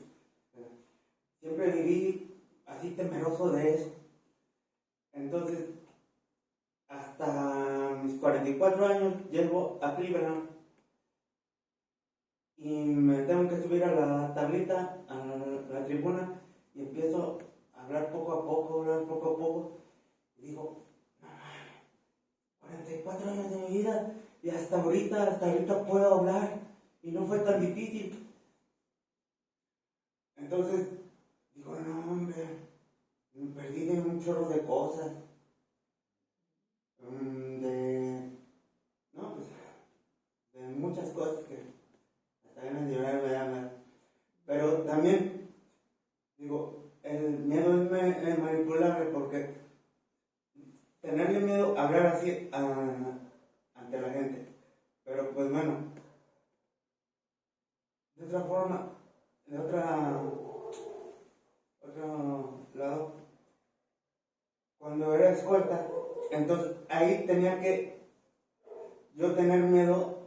siempre viví así temeroso de eso. Entonces, hasta mis 44 años llego a Cleveland y me tengo que subir a la tablita, a la tribuna, y empiezo a hablar poco a poco, y digo, 44 años de mi vida, y hasta ahorita puedo hablar, y no fue tan difícil. Entonces, digo, no, hombre, me perdí de un chorro de cosas, de muchas cosas que hasta ganas de llorar me dan. Pero también, digo, el miedo es manipulable porque tenerle miedo a hablar así ante la gente. Pero pues bueno, de otra forma, de otro lado, cuando era escolta, entonces ahí tenía que yo tener miedo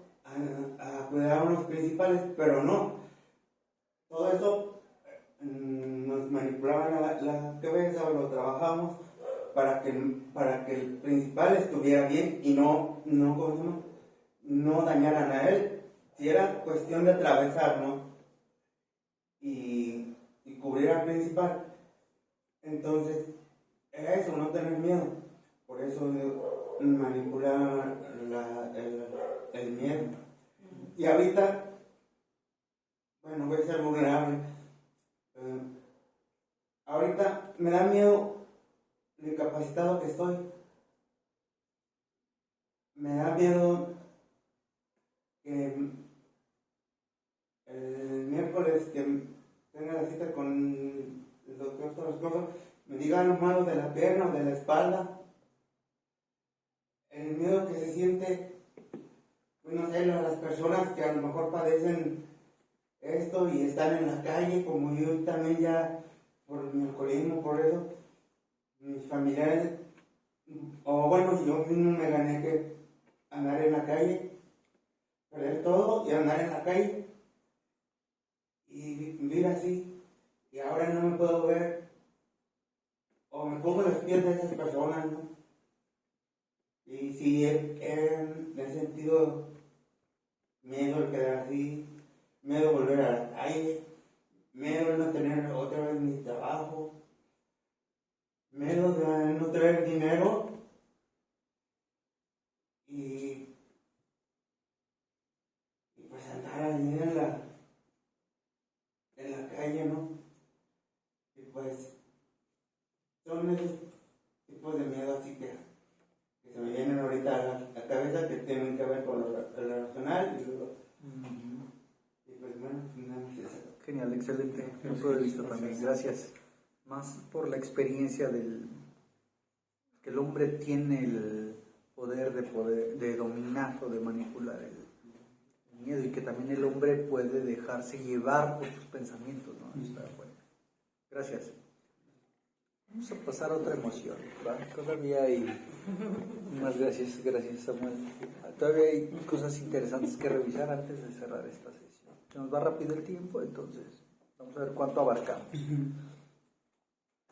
a cuidar a los principales, pero no. Todo eso nos manipulaba la cabeza, o lo trabajamos para que el principal estuviera bien y no dañaran a él. Si era cuestión de atravesar, ¿no? Y cubrir al principal. Entonces, era eso, no tener miedo. Por eso manipular el miedo. Y ahorita, bueno, voy a ser vulnerable. Ahorita me da miedo lo incapacitado que estoy. Me da miedo que el miércoles que tenga la cita con el doctor Torres, me diga algo malo de la pierna o de la espalda. El miedo que se siente, pues no sé, las personas que a lo mejor padecen esto y están en la calle, como yo también ya, por mi alcoholismo, por eso, mis familiares, o bueno, yo mismo me gané que andar en la calle, perder todo y andar en la calle y vivir así, y ahora no me puedo ver, o me pongo los pies de esas personas, ¿no? Y sí, he sentido miedo de quedar así, miedo de volver a la calle, miedo de no tener otra vez mi trabajo, miedo de no traer dinero y pues andar ahí en la calle, ¿no? Y pues son esos tipos de miedo así que se me vienen ahorita a la cabeza, que tienen que ver con lo racional y pues bueno, nada más eso. Genial, excelente punto de vista también. Gracias. Más por la experiencia que el hombre tiene el poder de dominar o de manipular el miedo, y que también el hombre puede dejarse llevar por sus pensamientos, ¿no? Está bueno. Gracias. Vamos a pasar a otra emoción, ¿va? Todavía hay más. Gracias Samuel. Todavía hay cosas interesantes que revisar antes de cerrar esta sesión. Se nos va rápido el tiempo, entonces vamos a ver cuánto abarcamos.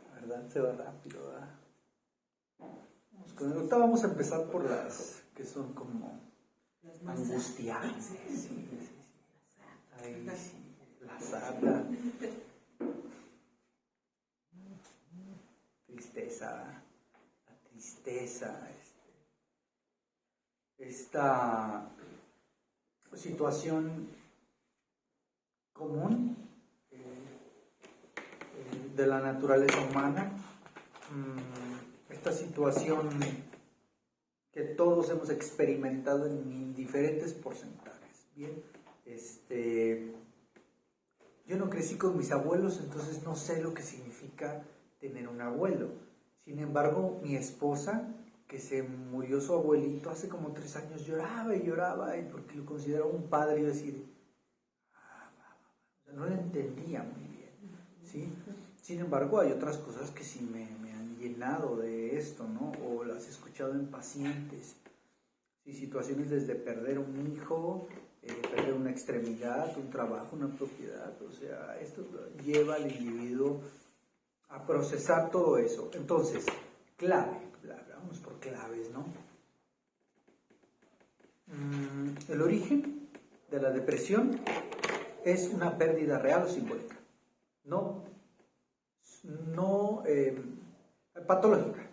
La verdad se va rápido, ¿verdad? Ahorita vamos a empezar por las que son como Las más angustiantes. Sí. Ay, sí. La sata. La tristeza, esta situación común, de la naturaleza humana, esta situación que todos hemos experimentado en diferentes porcentajes. Bien, yo no crecí con mis abuelos, entonces no sé lo que significa tener un abuelo. Sin embargo, mi esposa, que se murió su abuelito hace como 3 años, lloraba y lloraba, y porque lo consideraba un padre, y yo decía, no lo entendía muy bien, ¿sí? Sin embargo, hay otras cosas que sí me han llenado de esto, ¿no? O las he escuchado en pacientes, ¿sí? Situaciones desde perder un hijo, perder una extremidad, un trabajo, una propiedad, o sea, esto lleva al individuo a procesar todo eso. Entonces, vamos por claves, ¿no? El origen de la depresión es una pérdida real o simbólica, no patológica,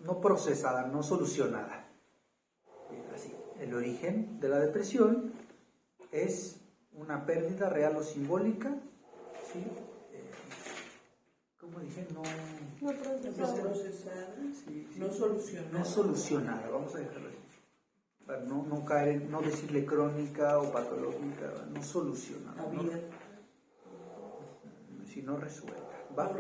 no procesada, no solucionada. Así, el origen de la depresión es una pérdida real o simbólica, ¿sí? ¿Cómo dije? No procesada, sí, no solucionada. No solucionada, vamos a dejarlo así. Para no caer en, no decirle crónica o patológica, no solucionada. Sino resuelta. ¿Va?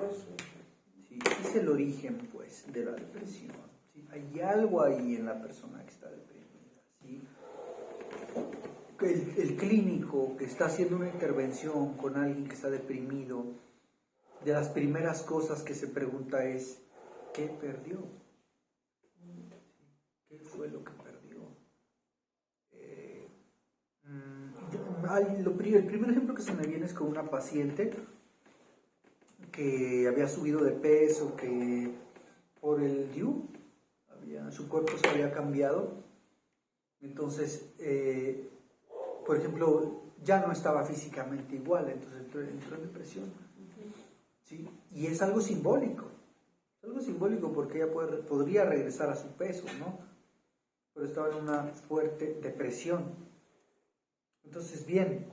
Sí, es el origen, pues, de la depresión. ¿Sí? Hay algo ahí en la persona que está deprimida. ¿Sí? El clínico que está haciendo una intervención con alguien que está deprimido, de las primeras cosas que se pregunta es, ¿qué perdió? ¿Qué fue lo que perdió? El primer ejemplo que se me viene es con una paciente que había subido de peso, que por el DIU su cuerpo se había cambiado. Entonces, por ejemplo, ya no estaba físicamente igual, entonces entró en depresión. ¿Sí? Y es algo simbólico porque ella podría regresar a su peso, ¿no? Pero estaba en una fuerte depresión. Entonces, bien,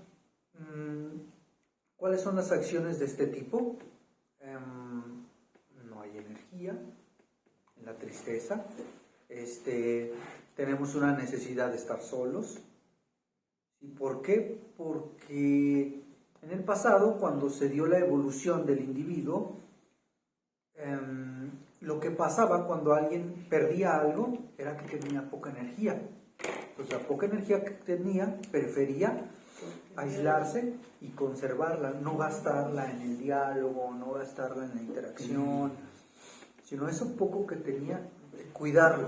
¿cuáles son las acciones de este tipo? No hay energía en la tristeza. Tenemos una necesidad de estar solos. ¿Y por qué? Porque en el pasado, cuando se dio la evolución del individuo, lo que pasaba cuando alguien perdía algo era que tenía poca energía. Pues la poca energía que tenía, prefería aislarse y conservarla, no gastarla en el diálogo, no gastarla en la interacción, sino eso poco que tenía, cuidarlo,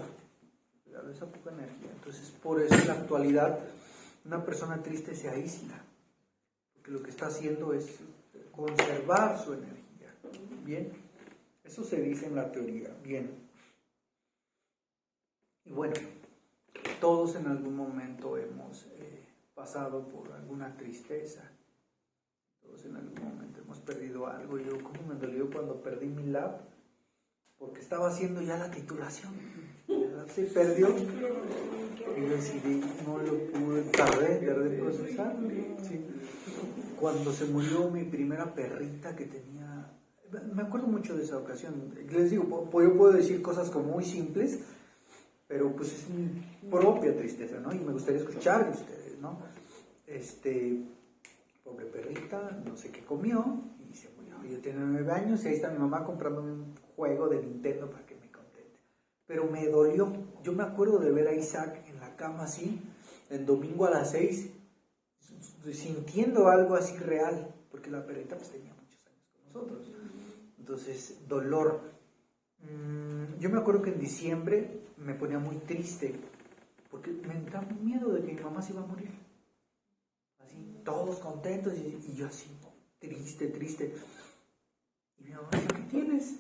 esa poca energía. Entonces, por eso en la actualidad una persona triste se aísla, porque lo que está haciendo es conservar su energía. Bien, eso se dice en la teoría. Bien, y bueno, todos en algún momento hemos pasado por alguna tristeza. Todos en algún momento hemos perdido algo. Yo, ¿cómo me dolió cuando perdí mi lab? Porque estaba haciendo ya la titulación. Se perdió. Y yo decidí, no lo pude, tardé en procesar. Sí. Cuando se murió mi primera perrita que tenía, me acuerdo mucho de esa ocasión. Les digo, yo puedo decir cosas como muy simples, pero pues es mi propia tristeza, ¿no? Y me gustaría escuchar de ustedes, ¿no? Pobre perrita, no sé qué comió y se murió. Yo tenía 9 años y ahí está mi mamá comprándome un juego de Nintendo para que me contente. Pero me dolió. Yo me acuerdo de ver a Isaac en la cama así, el domingo a las 6, sintiendo algo así real, porque la perrita pues tenía muchos años con nosotros. Entonces, dolor. Yo me acuerdo que en diciembre me ponía muy triste porque me entraba miedo de que mi mamá se iba a morir. Así, todos contentos y yo así, triste. Y mi mamá decía, ¿qué tienes?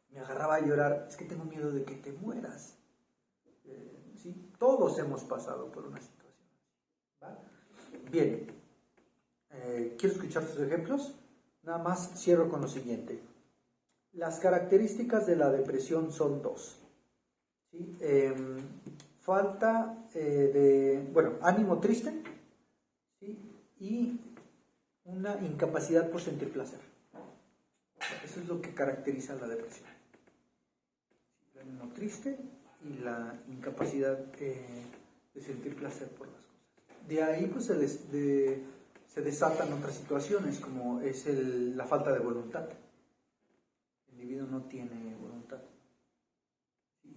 Me agarraba a llorar, es que tengo miedo de que te mueras. ¿Sí? Todos hemos pasado por una situación. ¿Va? Bien, quiero escuchar sus ejemplos. Nada más cierro con lo siguiente. Las características de la depresión son 2. ¿Sí? Falta ánimo triste, ¿sí? Y una incapacidad por sentir placer. Eso es lo que caracteriza la depresión. El ánimo triste y la incapacidad de sentir placer por las cosas. De ahí pues se desatan otras situaciones como es la falta de voluntad. El individuo no tiene voluntad.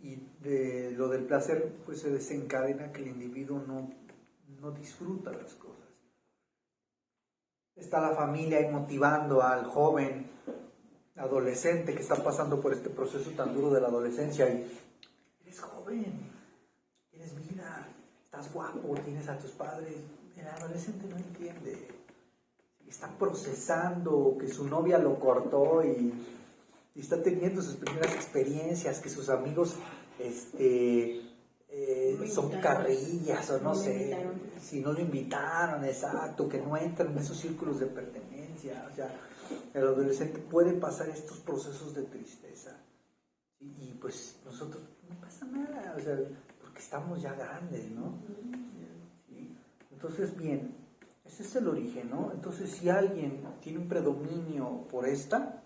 Y de lo del placer pues se desencadena que el individuo no disfruta las cosas. Está la familia ahí motivando al joven adolescente que está pasando por este proceso tan duro de la adolescencia y eres joven, tienes vida, estás guapo, tienes a tus padres. El adolescente no entiende, está procesando que su novia lo cortó y está teniendo sus primeras experiencias, que sus amigos son carrillas o no sé, si no lo invitaron, exacto, que no entran en esos círculos de pertenencia. O sea, el adolescente puede pasar estos procesos de tristeza y pues nosotros no pasa nada, o sea, porque estamos ya grandes, ¿no? ¿Sí? Entonces, bien, ese es el origen, ¿no? Entonces, si alguien tiene un predominio por esta,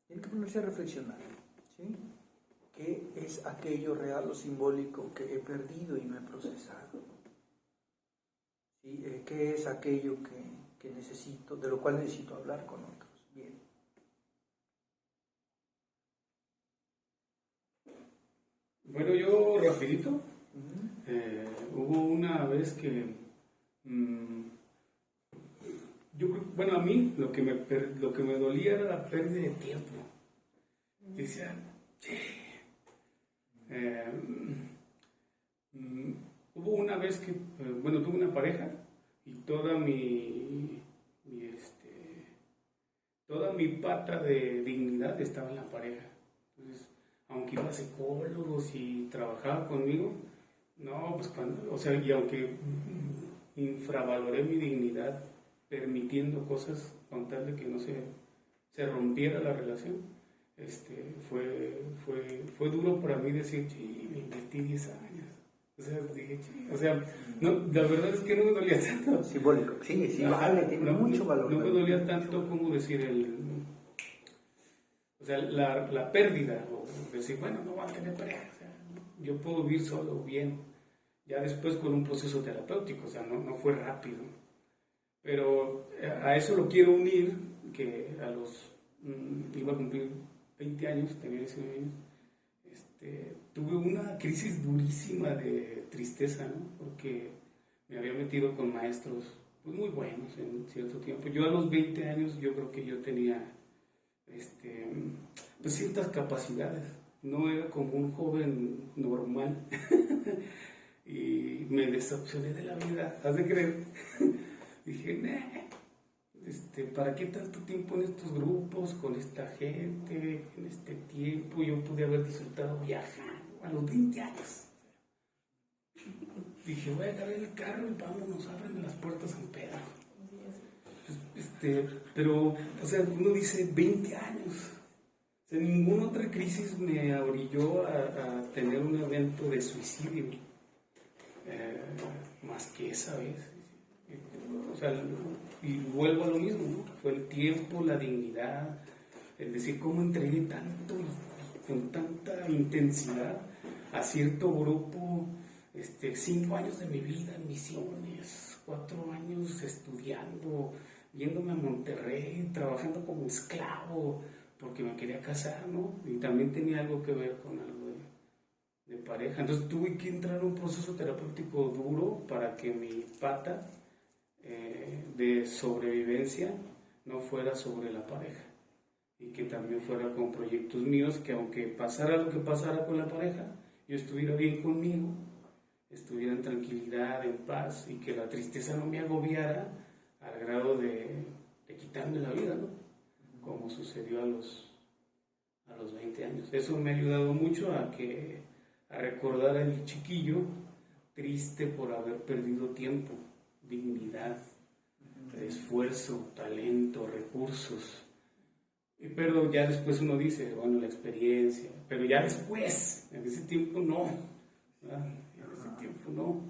tiene que ponerse a reflexionar, ¿sí? ¿Qué es aquello real o simbólico que he perdido y no he procesado? ¿Sí? ¿Qué es aquello que necesito, de lo cual necesito hablar con otros? Bien. Bueno, yo rapidito, hubo una vez que, yo creo, bueno, a mí lo que me dolía era la pérdida de tiempo. Decía, hubo una vez que, bueno, tuve una pareja y toda mi pata de dignidad estaba en la pareja. Entonces, aunque iba a psicólogos y trabajaba conmigo, no, pues cuando, o sea, y aunque infravaloré mi dignidad permitiendo cosas con tal de que no se rompiera la relación, fue duro para mí decir, sí, me invertí 10 años. O sea, dije, o sea, no, la verdad es que no me dolía tanto. Simbólico, sí, vale, tiene mucho valor. No me dolía tanto como decir o sea, la pérdida, o decir, bueno, no voy a tener pareja, o sea, yo puedo vivir solo, bien. Ya después con un proceso terapéutico, o sea, no fue rápido. Pero a eso lo quiero unir, que iba a cumplir 20 años, tenía 19 años, tuve una crisis durísima de tristeza, ¿no? Porque me había metido con maestros pues, muy buenos en cierto tiempo. Yo a los 20 años yo creo que yo tenía pues ciertas capacidades, no era como un joven normal y me decepcioné de la vida, ¿has de creer? Dije, ¿para qué tanto tiempo en estos grupos, con esta gente, en este tiempo? Yo pude haber disfrutado viajando a los 20 años. Dije, voy a agarrar el carro y vámonos, ábrenme las puertas San Pedro. Pero, o sea, uno dice 20 años. O sea, ninguna otra crisis me orilló a tener un evento de suicidio, más que esa vez. O sea, y vuelvo a lo mismo, ¿no? Fue el tiempo, la dignidad, el decir cómo entregué tanto, con tanta intensidad a cierto grupo, 5 años de mi vida en misiones, 4 años estudiando, yéndome a Monterrey, trabajando como esclavo, porque me quería casar, ¿no? Y también tenía algo que ver con algo de pareja. Entonces tuve que entrar en un proceso terapéutico duro para que mi pata de sobrevivencia no fuera sobre la pareja y que también fuera con proyectos míos, que aunque pasara lo que pasara con la pareja, yo estuviera bien conmigo, estuviera en tranquilidad, en paz, y que la tristeza no me agobiara al grado de quitarme la vida, ¿no? Como sucedió a los 20 años. Eso me ha ayudado mucho a recordar al chiquillo triste por haber perdido tiempo, dignidad, esfuerzo, talento, recursos. Pero ya después uno dice, bueno, la experiencia, pero ya después, en ese tiempo no, ¿verdad? En ese tiempo no.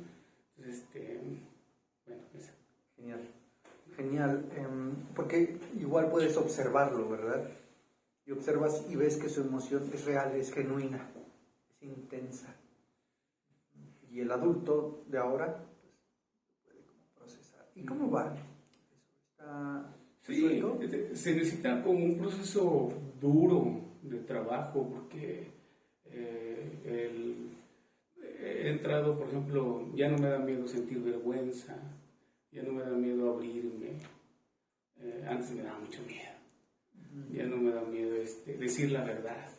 Entonces, bueno, eso. Genial, porque igual puedes observarlo, ¿verdad? y observas y ves que su emoción es real, es genuina, es intensa. Y el adulto de ahora pues, puede como procesar. ¿Y cómo va? ¿Está Sí, resuelto? se necesita como un proceso duro de trabajo porque he entrado, por ejemplo, ya no me da miedo sentir vergüenza, ya no me da miedo abrirme, antes me daba mucho miedo, ya no me da miedo decir la verdad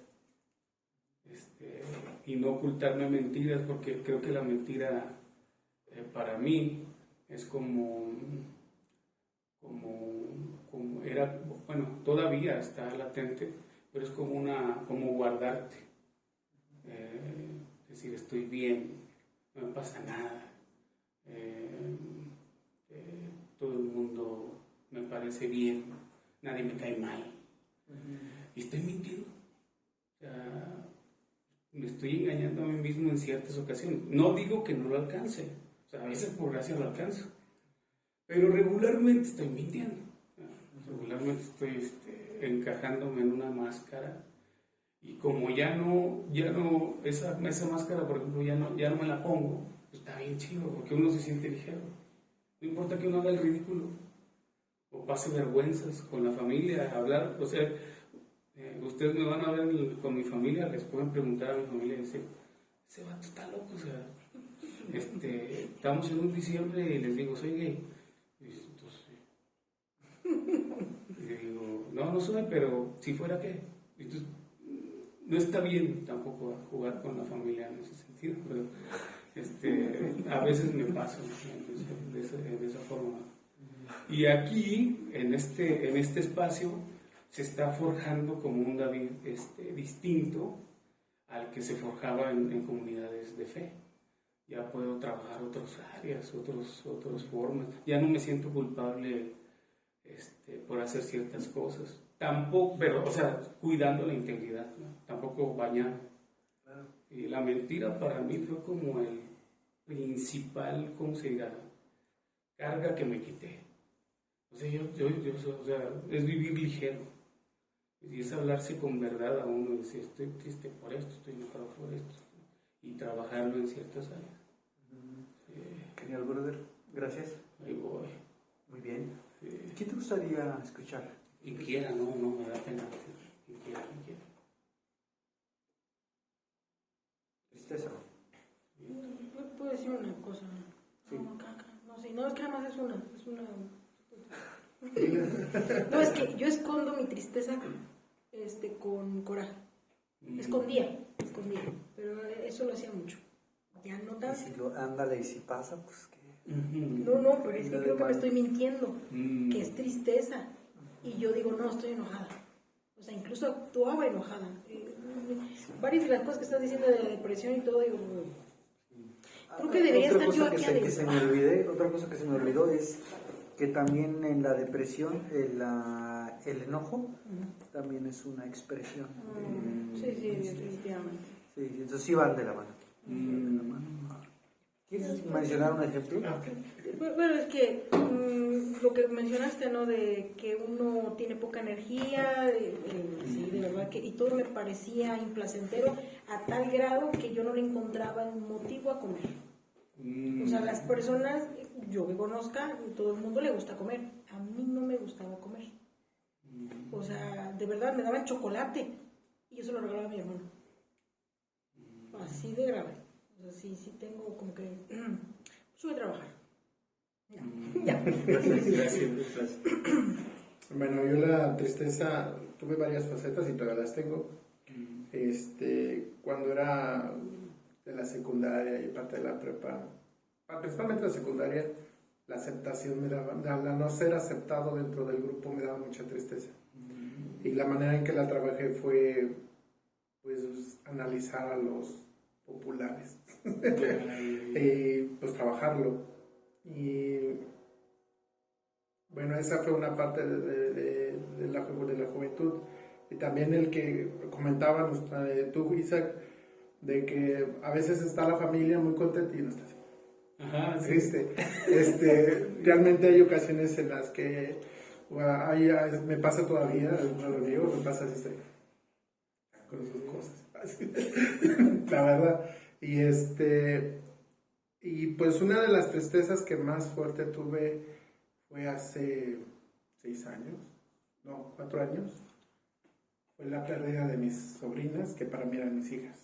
y no ocultarme mentiras, porque creo que la mentira para mí es como era, bueno, todavía está latente, pero es como guardarte, decir estoy bien, no me pasa nada, todo el mundo me parece bien, nadie me cae mal, y estoy mintiendo, o sea, me estoy engañando a mí mismo en ciertas ocasiones. No digo que no lo alcance, o sea, a veces por gracia lo alcanzo, pero regularmente estoy mintiendo. Regularmente estoy encajándome en una máscara y como ya no esa máscara, por ejemplo, ya no me la pongo, pues está bien chido, porque uno se siente ligero. No importa que uno haga el ridículo o pase vergüenzas con la familia, hablar, o sea, ustedes me van a ver con mi familia, les pueden preguntar a mi familia y decir, ese vato está loco, o sea, estamos en un diciembre y les digo, soy gay. Y le digo, no soy, pero si fuera qué. Entonces, no está bien tampoco jugar con la familia en ese sentido, pero a veces me paso de esa forma. Y aquí, en este espacio, se está forjando como un David distinto al que se forjaba en comunidades de fe. Ya puedo trabajar otras áreas, otras formas. Ya no me siento culpable por hacer ciertas cosas. Tampoco, pero, o sea, cuidando la integridad, ¿no? Tampoco bañado. Claro. Y la mentira para mí fue como el principal, ¿cómo se dirá? Carga que me quité. O sea, o sea, es vivir ligero. Y es hablarse con verdad a uno y decir, estoy triste por esto, estoy enojado por esto. Y trabajarlo en ciertas áreas. Genial, brother. Gracias. Ahí voy. Muy bien. ¿Qué te gustaría escuchar? Y quiera, no me da pena. Y quiera. Tristeza. ¿Puedo decir una cosa? Sí. No, es que nada más es una. No, es que yo escondo mi tristeza con coraje. Escondía, pero eso lo hacía mucho. Ya no Y tanto. si ándale, y si pasa, pues que... No, pero es que creo que me estoy mintiendo, que es tristeza. Y yo digo, no, estoy enojada. O sea, incluso actuaba enojada. Varias de las cosas que estás diciendo de la depresión y todo, digo, creo que debería estar yo aquí adentro. Otra cosa que se me olvidó es que también en la depresión el enojo también es una expresión. Sí, definitivamente. Sí, entonces sí van de la mano. ¿Quieres mencionar un ejemplo? Bueno, es que lo que mencionaste, ¿no? De que uno tiene poca energía, sí, de verdad que, y todo me parecía implacentero a tal grado que yo no le encontraba un motivo a comer. O sea, las personas, yo que conozca, todo el mundo le gusta comer. A mí no me gustaba comer. O sea, de verdad me daban chocolate y yo se lo regalaba a mi hermano. Así de grave. O sea, sí tengo como que sube a trabajar. Ya. Gracias. Bueno, yo la tristeza tuve varias facetas y todavía las tengo. Cuando era de la secundaria y parte de la prepa, principalmente la secundaria, la aceptación me daba, al no ser aceptado dentro del grupo me daba mucha tristeza. Y la manera en que la trabajé fue, pues, analizar a los populares y pues trabajarlo. Y bueno, esa fue una parte de la juventud. Y también el que comentaban tú, Isaac, de que a veces está la familia muy contenta y no está así. Ajá, sí. Triste. Realmente hay ocasiones en las que me pasa todavía, no lo digo, me pasa así, con sus cosas. La verdad. Y pues una de las tristezas que más fuerte tuve fue hace 4 años. Fue la pérdida de mis sobrinas, que para mí eran mis hijas.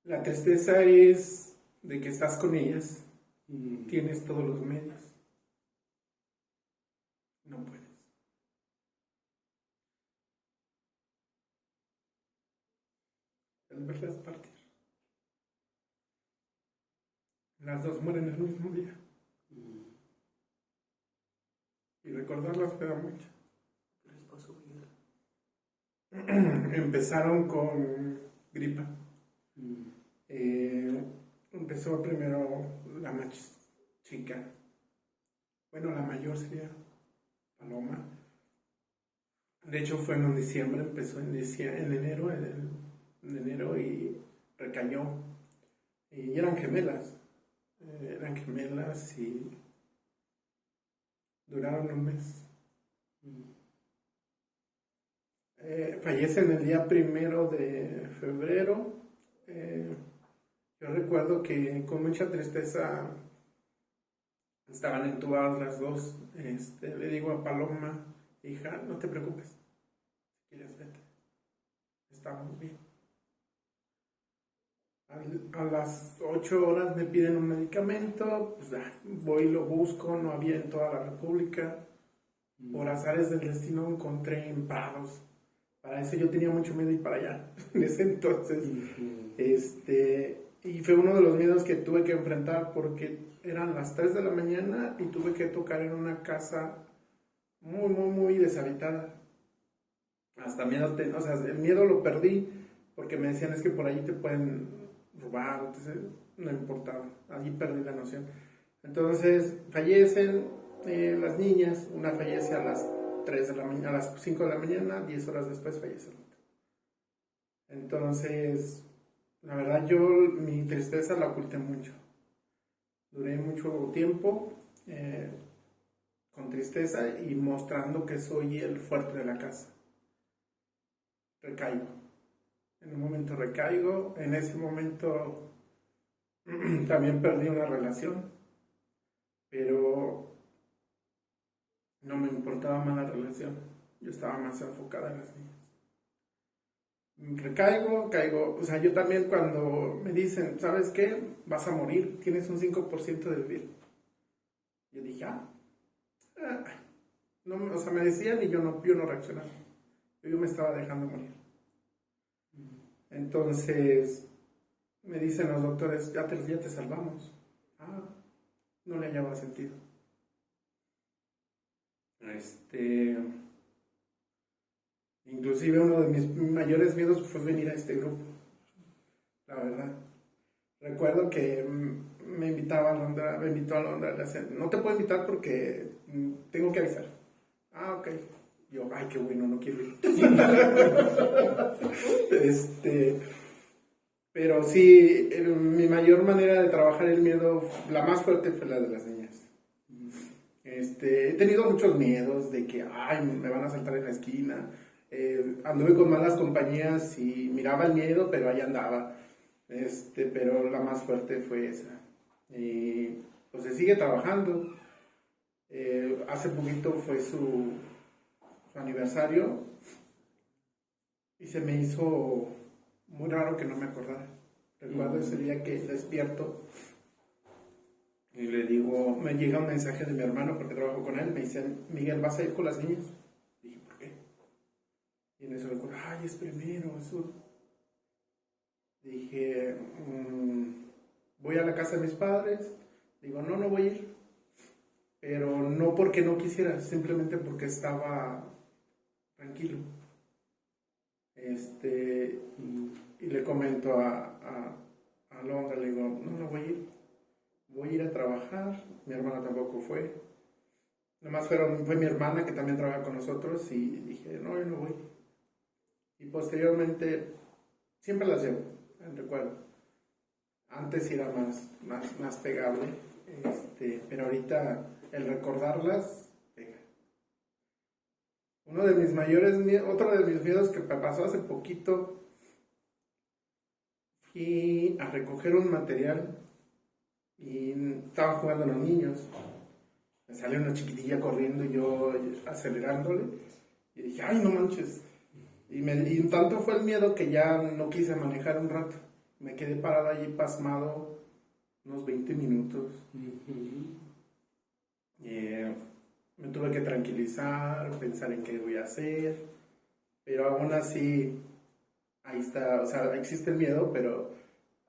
La tristeza es de que estás con ellas, tienes todos los medios, no puedes. El verlas partir. Las dos mueren el mismo día. Y recordarlas me da mucho. ¿Qué les pasó, Miguel? Empezaron con gripa. Empezó primero la más chica. Bueno, la mayor sería Paloma. De hecho fue en diciembre, empezó en enero y recayó. Y eran gemelas. Y duraron un mes. Fallecen el día 1 de febrero. Yo recuerdo que con mucha tristeza estaban entubadas las dos. Le digo a Paloma, hija, no te preocupes, si quieres vete, estamos bien. A las 8 horas me piden un medicamento, pues voy y lo busco, no había en toda la República. Por azares del destino encontré en Prados. Para eso yo tenía mucho miedo de ir para allá en ese entonces. Y fue uno de los miedos que tuve que enfrentar porque eran las 3 de la mañana y tuve que tocar en una casa muy, muy, muy deshabitada. Hasta miedo, el miedo lo perdí porque me decían es que por allí te pueden robar, entonces no importaba, allí perdí la noción. Entonces fallecen las niñas, una fallece a las 3 de la mañana, a las 5 de la mañana, 10 horas después fallece la otra. Entonces, la verdad yo mi tristeza la oculté mucho. Duré mucho tiempo con tristeza y mostrando que soy el fuerte de la casa. Recaigo. En un momento recaigo, en ese momento también perdí una relación, pero no me importaba más la relación, yo estaba más enfocada en las niñas. Caigo, o sea, yo también cuando me dicen, ¿sabes qué? Vas a morir, tienes un 5% de vivir. Yo dije, no, o sea, me decían y yo no reaccionaba, yo me estaba dejando morir. Entonces, me dicen los doctores, ya te salvamos. No le hallaba sentido. Inclusive uno de mis mayores miedos fue venir a este grupo, la verdad. Recuerdo que me invitó a Londra, no te puedo invitar porque tengo que avisar. Ok. Yo, ay, qué bueno, no quiero ir. Pero sí, mi mayor manera de trabajar el miedo, la más fuerte fue la de las niñas. He tenido muchos miedos de que, me van a saltar en la esquina. Anduve con malas compañías y miraba el miedo, pero ahí andaba. Pero la más fuerte fue esa. Y pues se sigue trabajando. Hace poquito fue su aniversario y se me hizo muy raro que no me acordara. Recuerdo ese día que despierto y le digo, me llega un mensaje de mi hermano porque trabajo con él, me dice, Miguel, ¿vas a ir con las niñas? Dije, ¿por qué? Y en eso recuerdo, es primero, eso. Dije, voy a la casa de mis padres. Digo, no voy a ir, pero no porque no quisiera, simplemente porque estaba tranquilo. Y le comento a Londra, le digo, no voy a ir a trabajar. Mi hermana tampoco fue. Nomás fue mi hermana que también trabaja con nosotros y dije, no, yo no voy. Y posteriormente, siempre las llevo, en recuerdo. Antes era más pegable, pero ahorita el recordarlas pega. Uno de mis mayores miedos, otro de mis miedos que me pasó hace poquito, fui a recoger un material y estaban jugando los niños. Me salió una chiquitilla corriendo y yo acelerándole y dije, ay, no manches. Y tanto fue el miedo que ya no quise manejar un rato. Me quedé parado allí pasmado unos 20 minutos. Me tuve que tranquilizar, pensar en qué voy a hacer, pero aún así, ahí está, o sea, existe el miedo, pero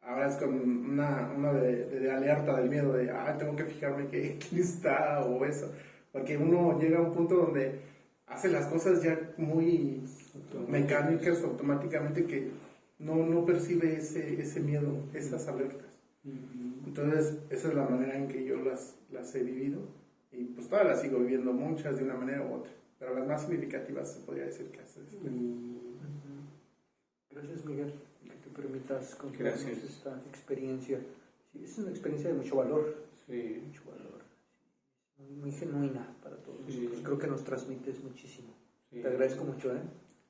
ahora es con una de alerta del miedo, de, tengo que fijarme quién está o eso, porque uno llega a un punto donde hace las cosas ya muy mecánicas, automáticamente, que no percibe ese miedo, esas alertas. Entonces, esa es la manera en que yo las he vivido. Y pues todavía las sigo viviendo, muchas de una manera u otra, pero las más significativas se podría decir que hace después. Gracias, Miguel, que te permitas contarnos esta experiencia. Sí, es una experiencia de mucho valor, Sí. mucho valor, muy genuina para todos nosotros. Creo que nos transmites muchísimo. Sí. Te agradezco mucho, ¿eh?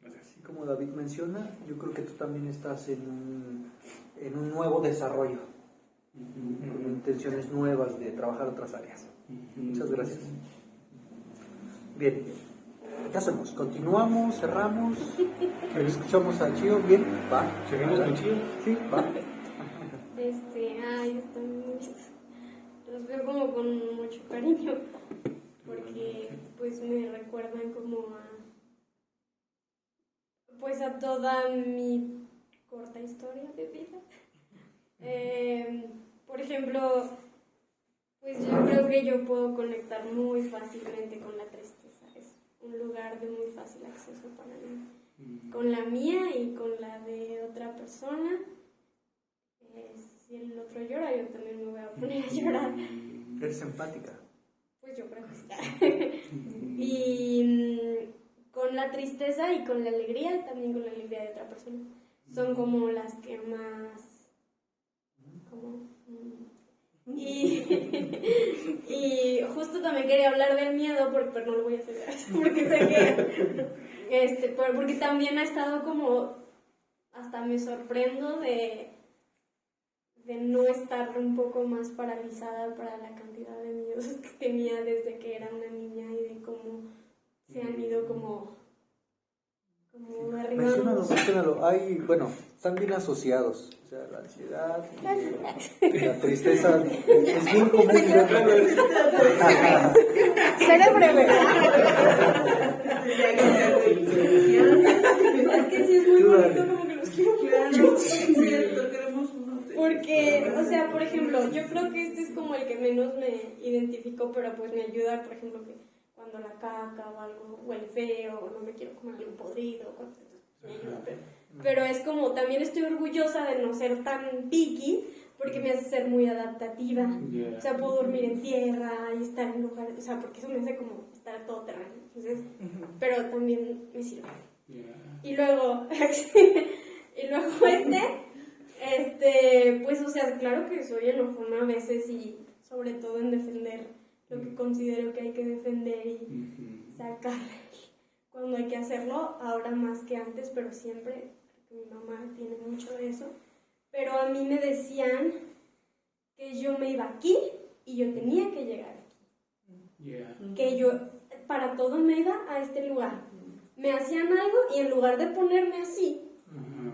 Gracias. Así como David menciona, yo creo que tú también estás en un nuevo desarrollo, con intenciones nuevas de trabajar otras áreas. Muchas gracias. Bien, ¿qué hacemos? ¿Continuamos? ¿Cerramos? ¿Escuchamos a Chío? ¿Bien? ¿Va? ¿Cerramos con Chío? Sí, va. Ay, están muy... Los veo como con mucho cariño, porque pues me recuerdan como a toda mi corta historia de vida. Por ejemplo, pues yo creo que yo puedo conectar muy fácilmente con la tristeza. Es un lugar de muy fácil acceso para mí. Con la mía y con la de otra persona. Si el otro llora, yo también me voy a poner a llorar. ¿Eres empática? Pues yo creo que sí. Y con la tristeza y con la alegría, también con la alegría de otra persona. Son como las que más... Y justo también quería hablar del miedo, pero no lo voy a hacer, porque sé que... porque también ha estado como... Hasta me sorprendo de no estar un poco más paralizada para la cantidad de miedos que tenía desde que era una niña y de cómo se han ido como derribando. Menciónalo. Están bien asociados. O sea, la ansiedad y la tristeza es bien común. Seré breve. Es que sí es muy bonito, como que los quiero mucho. Es cierto, queremos unos de Porque, o sea, por ejemplo, yo creo que este es como el que menos me identificó, pero pues me ayuda, por ejemplo, que cuando la caca o algo huele feo, o no me quiero comer algo podrido, me ayuda. Pero es como, también estoy orgullosa de no ser tan picky, porque me hace ser muy adaptativa. O sea, puedo dormir en tierra y estar en lugares, o sea, porque eso me hace como estar todo terreno. Entonces, pero también me sirve. Y luego, pues, o sea, claro que soy enojona a veces y sobre todo en defender lo que considero que hay que defender y sacar cuando hay que hacerlo, ahora más que antes, pero siempre, mi mamá tiene mucho de eso. Pero a mí me decían que yo me iba aquí y yo tenía que llegar aquí. Que yo para todo me iba a este lugar. Me hacían algo y en lugar de ponerme así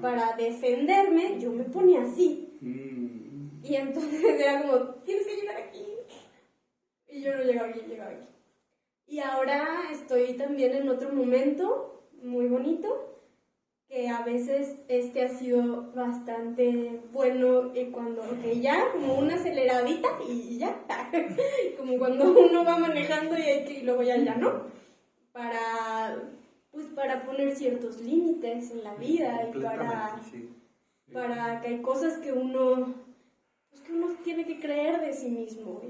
para defenderme, yo me ponía así. Y entonces era como, tienes que llegar aquí. Y yo no llegaba aquí, llegaba aquí. Y ahora estoy también en otro momento muy bonito, que a veces ha sido bastante bueno cuando, ya, como una aceleradita y ya, como cuando uno va manejando y luego ya no, para poner ciertos límites en la vida y para que hay cosas que uno tiene que creer de sí mismo.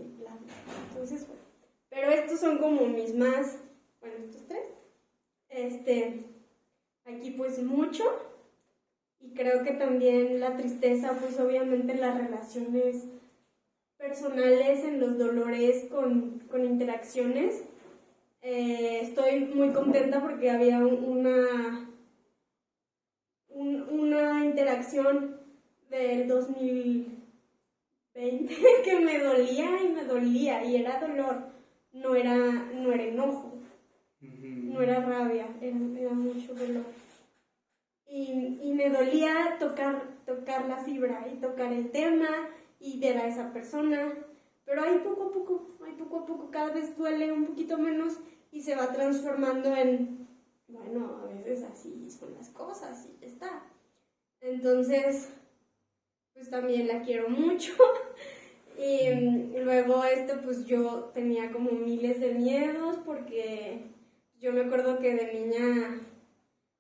Entonces, bueno, pero estos son como mis más, estos tres. Aquí pues mucho, y creo que también la tristeza, pues obviamente en las relaciones personales, en los dolores con interacciones, Estoy muy contenta porque había una interacción del 2020 que me dolía y era dolor, no era enojo, no era rabia, era mucho dolor. Y me dolía tocar la fibra y tocar el tema y ver a esa persona, pero ahí poco a poco cada vez duele un poquito menos y se va transformando en, bueno, a veces así son las cosas y ya está. Entonces, pues también la quiero mucho. Y luego pues yo tenía como miles de miedos porque yo me acuerdo que de niña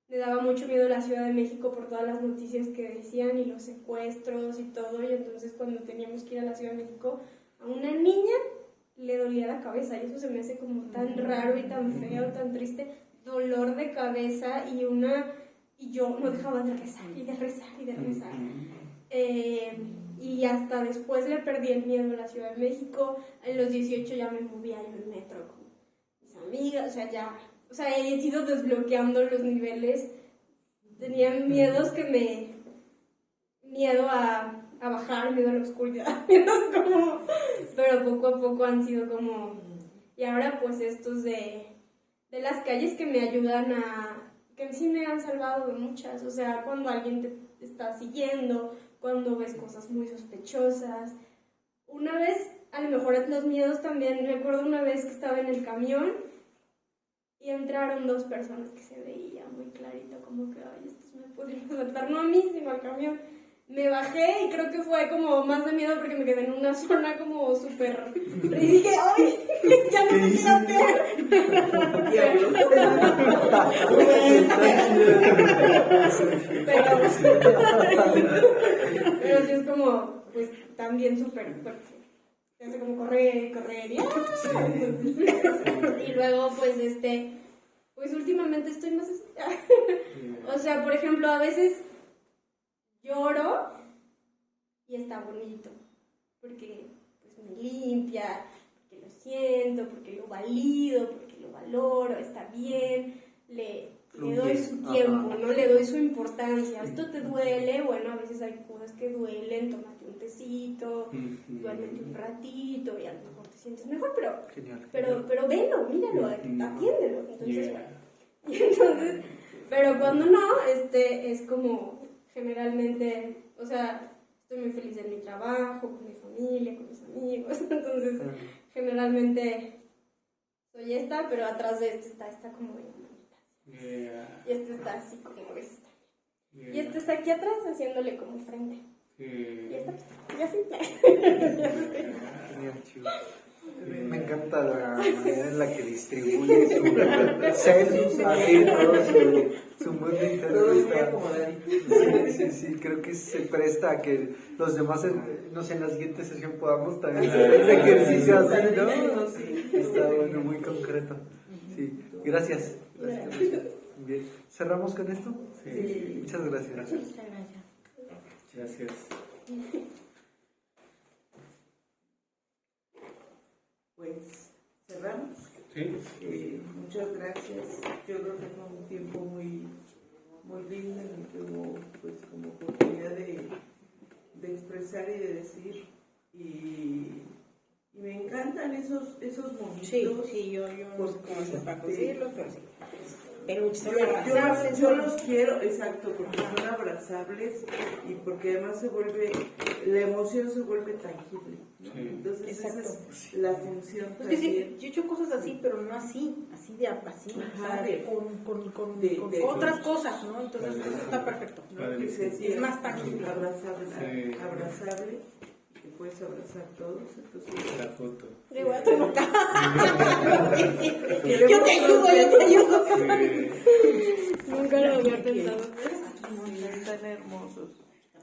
me daba mucho miedo la Ciudad de México por todas las noticias que decían y los secuestros y todo, y entonces cuando teníamos que ir a la Ciudad de México, a una niña le dolía la cabeza y eso se me hace como tan raro y tan feo, tan triste, dolor de cabeza y yo no dejaba de rezar y de rezar y de rezar. Y hasta después le perdí el miedo a la Ciudad de México. En los 18 ya me movía en el metro con mis amigas, o sea, he ido desbloqueando los niveles. Tenía miedos miedo a bajar, miedo a la oscuridad, pero poco a poco han sido como, y ahora pues estos de las calles que me ayudan que sí me han salvado de muchas, o sea, cuando alguien te está siguiendo, cuando ves cosas muy sospechosas. Una vez, a lo mejor los miedos también, me acuerdo una vez que estaba en el camión y entraron 2 personas que se veía muy clarito, como que, ay, estos me pueden saltar, no a mí, sino al camión. Me bajé y creo que fue como más de miedo porque me quedé en una zona como súper... Y dije, ¡ay! ¡Ya no me quiero pero sí es como, pues, también súper fuerte. Se hace como correr, y luego, pues, pues últimamente estoy más así. O sea, por ejemplo, a veces lloro y está bonito, porque pues me limpia, porque lo siento, porque lo valido, porque lo valoro, está bien, le doy su tiempo, ¿no? Le doy su importancia. Esto te duele, bueno, a veces hay cosas que duelen, tómate un tecito, duérmete un ratito y a lo mejor te sientes mejor, pero velo, míralo, atiéndelo. Entonces, entonces, pero cuando no, es como generalmente, o sea, estoy muy feliz en mi trabajo, con mi familia, con mis amigos, entonces generalmente soy esta, pero atrás de está como mi hermanita. Y está así como esta. Y está aquí atrás haciéndole como frente. Y esta y así. Me encanta la manera en la que distribuye su ser, así todo su mundo interior. Sí, creo que se presta a que los demás, no sé, en la siguiente sesión podamos también hacer ese ejercicio así, ¿no? Está bueno, muy concreto. Sí, gracias. Bien, ¿cerramos con esto? Sí. Muchas gracias. Gracias. Pues cerramos. Sí. Muchas gracias. Yo creo que fue un tiempo muy lindo en el que hubo pues como oportunidad de expresar y de decir, y me encantan esos momentos. Sí, yo no sé cómo hacer para conseguirlos, pero sí. Pero son abrazables. Yo los quiero, exacto, porque son abrazables y porque además la emoción se vuelve tangible, ¿no? Sí. Entonces Exacto. esa es la función Es que también. sí, yo he hecho cosas así, pero no así Ajá, o sea, con de otras cosas, ¿no? Entonces eso está perfecto. ¿no? Que se Es sienta más tangible. abrazable, que puedes abrazar todos, entonces La foto. Le voy a tomar. Yo te ayudo. Sí. Nunca lo había pensado. están hermosos.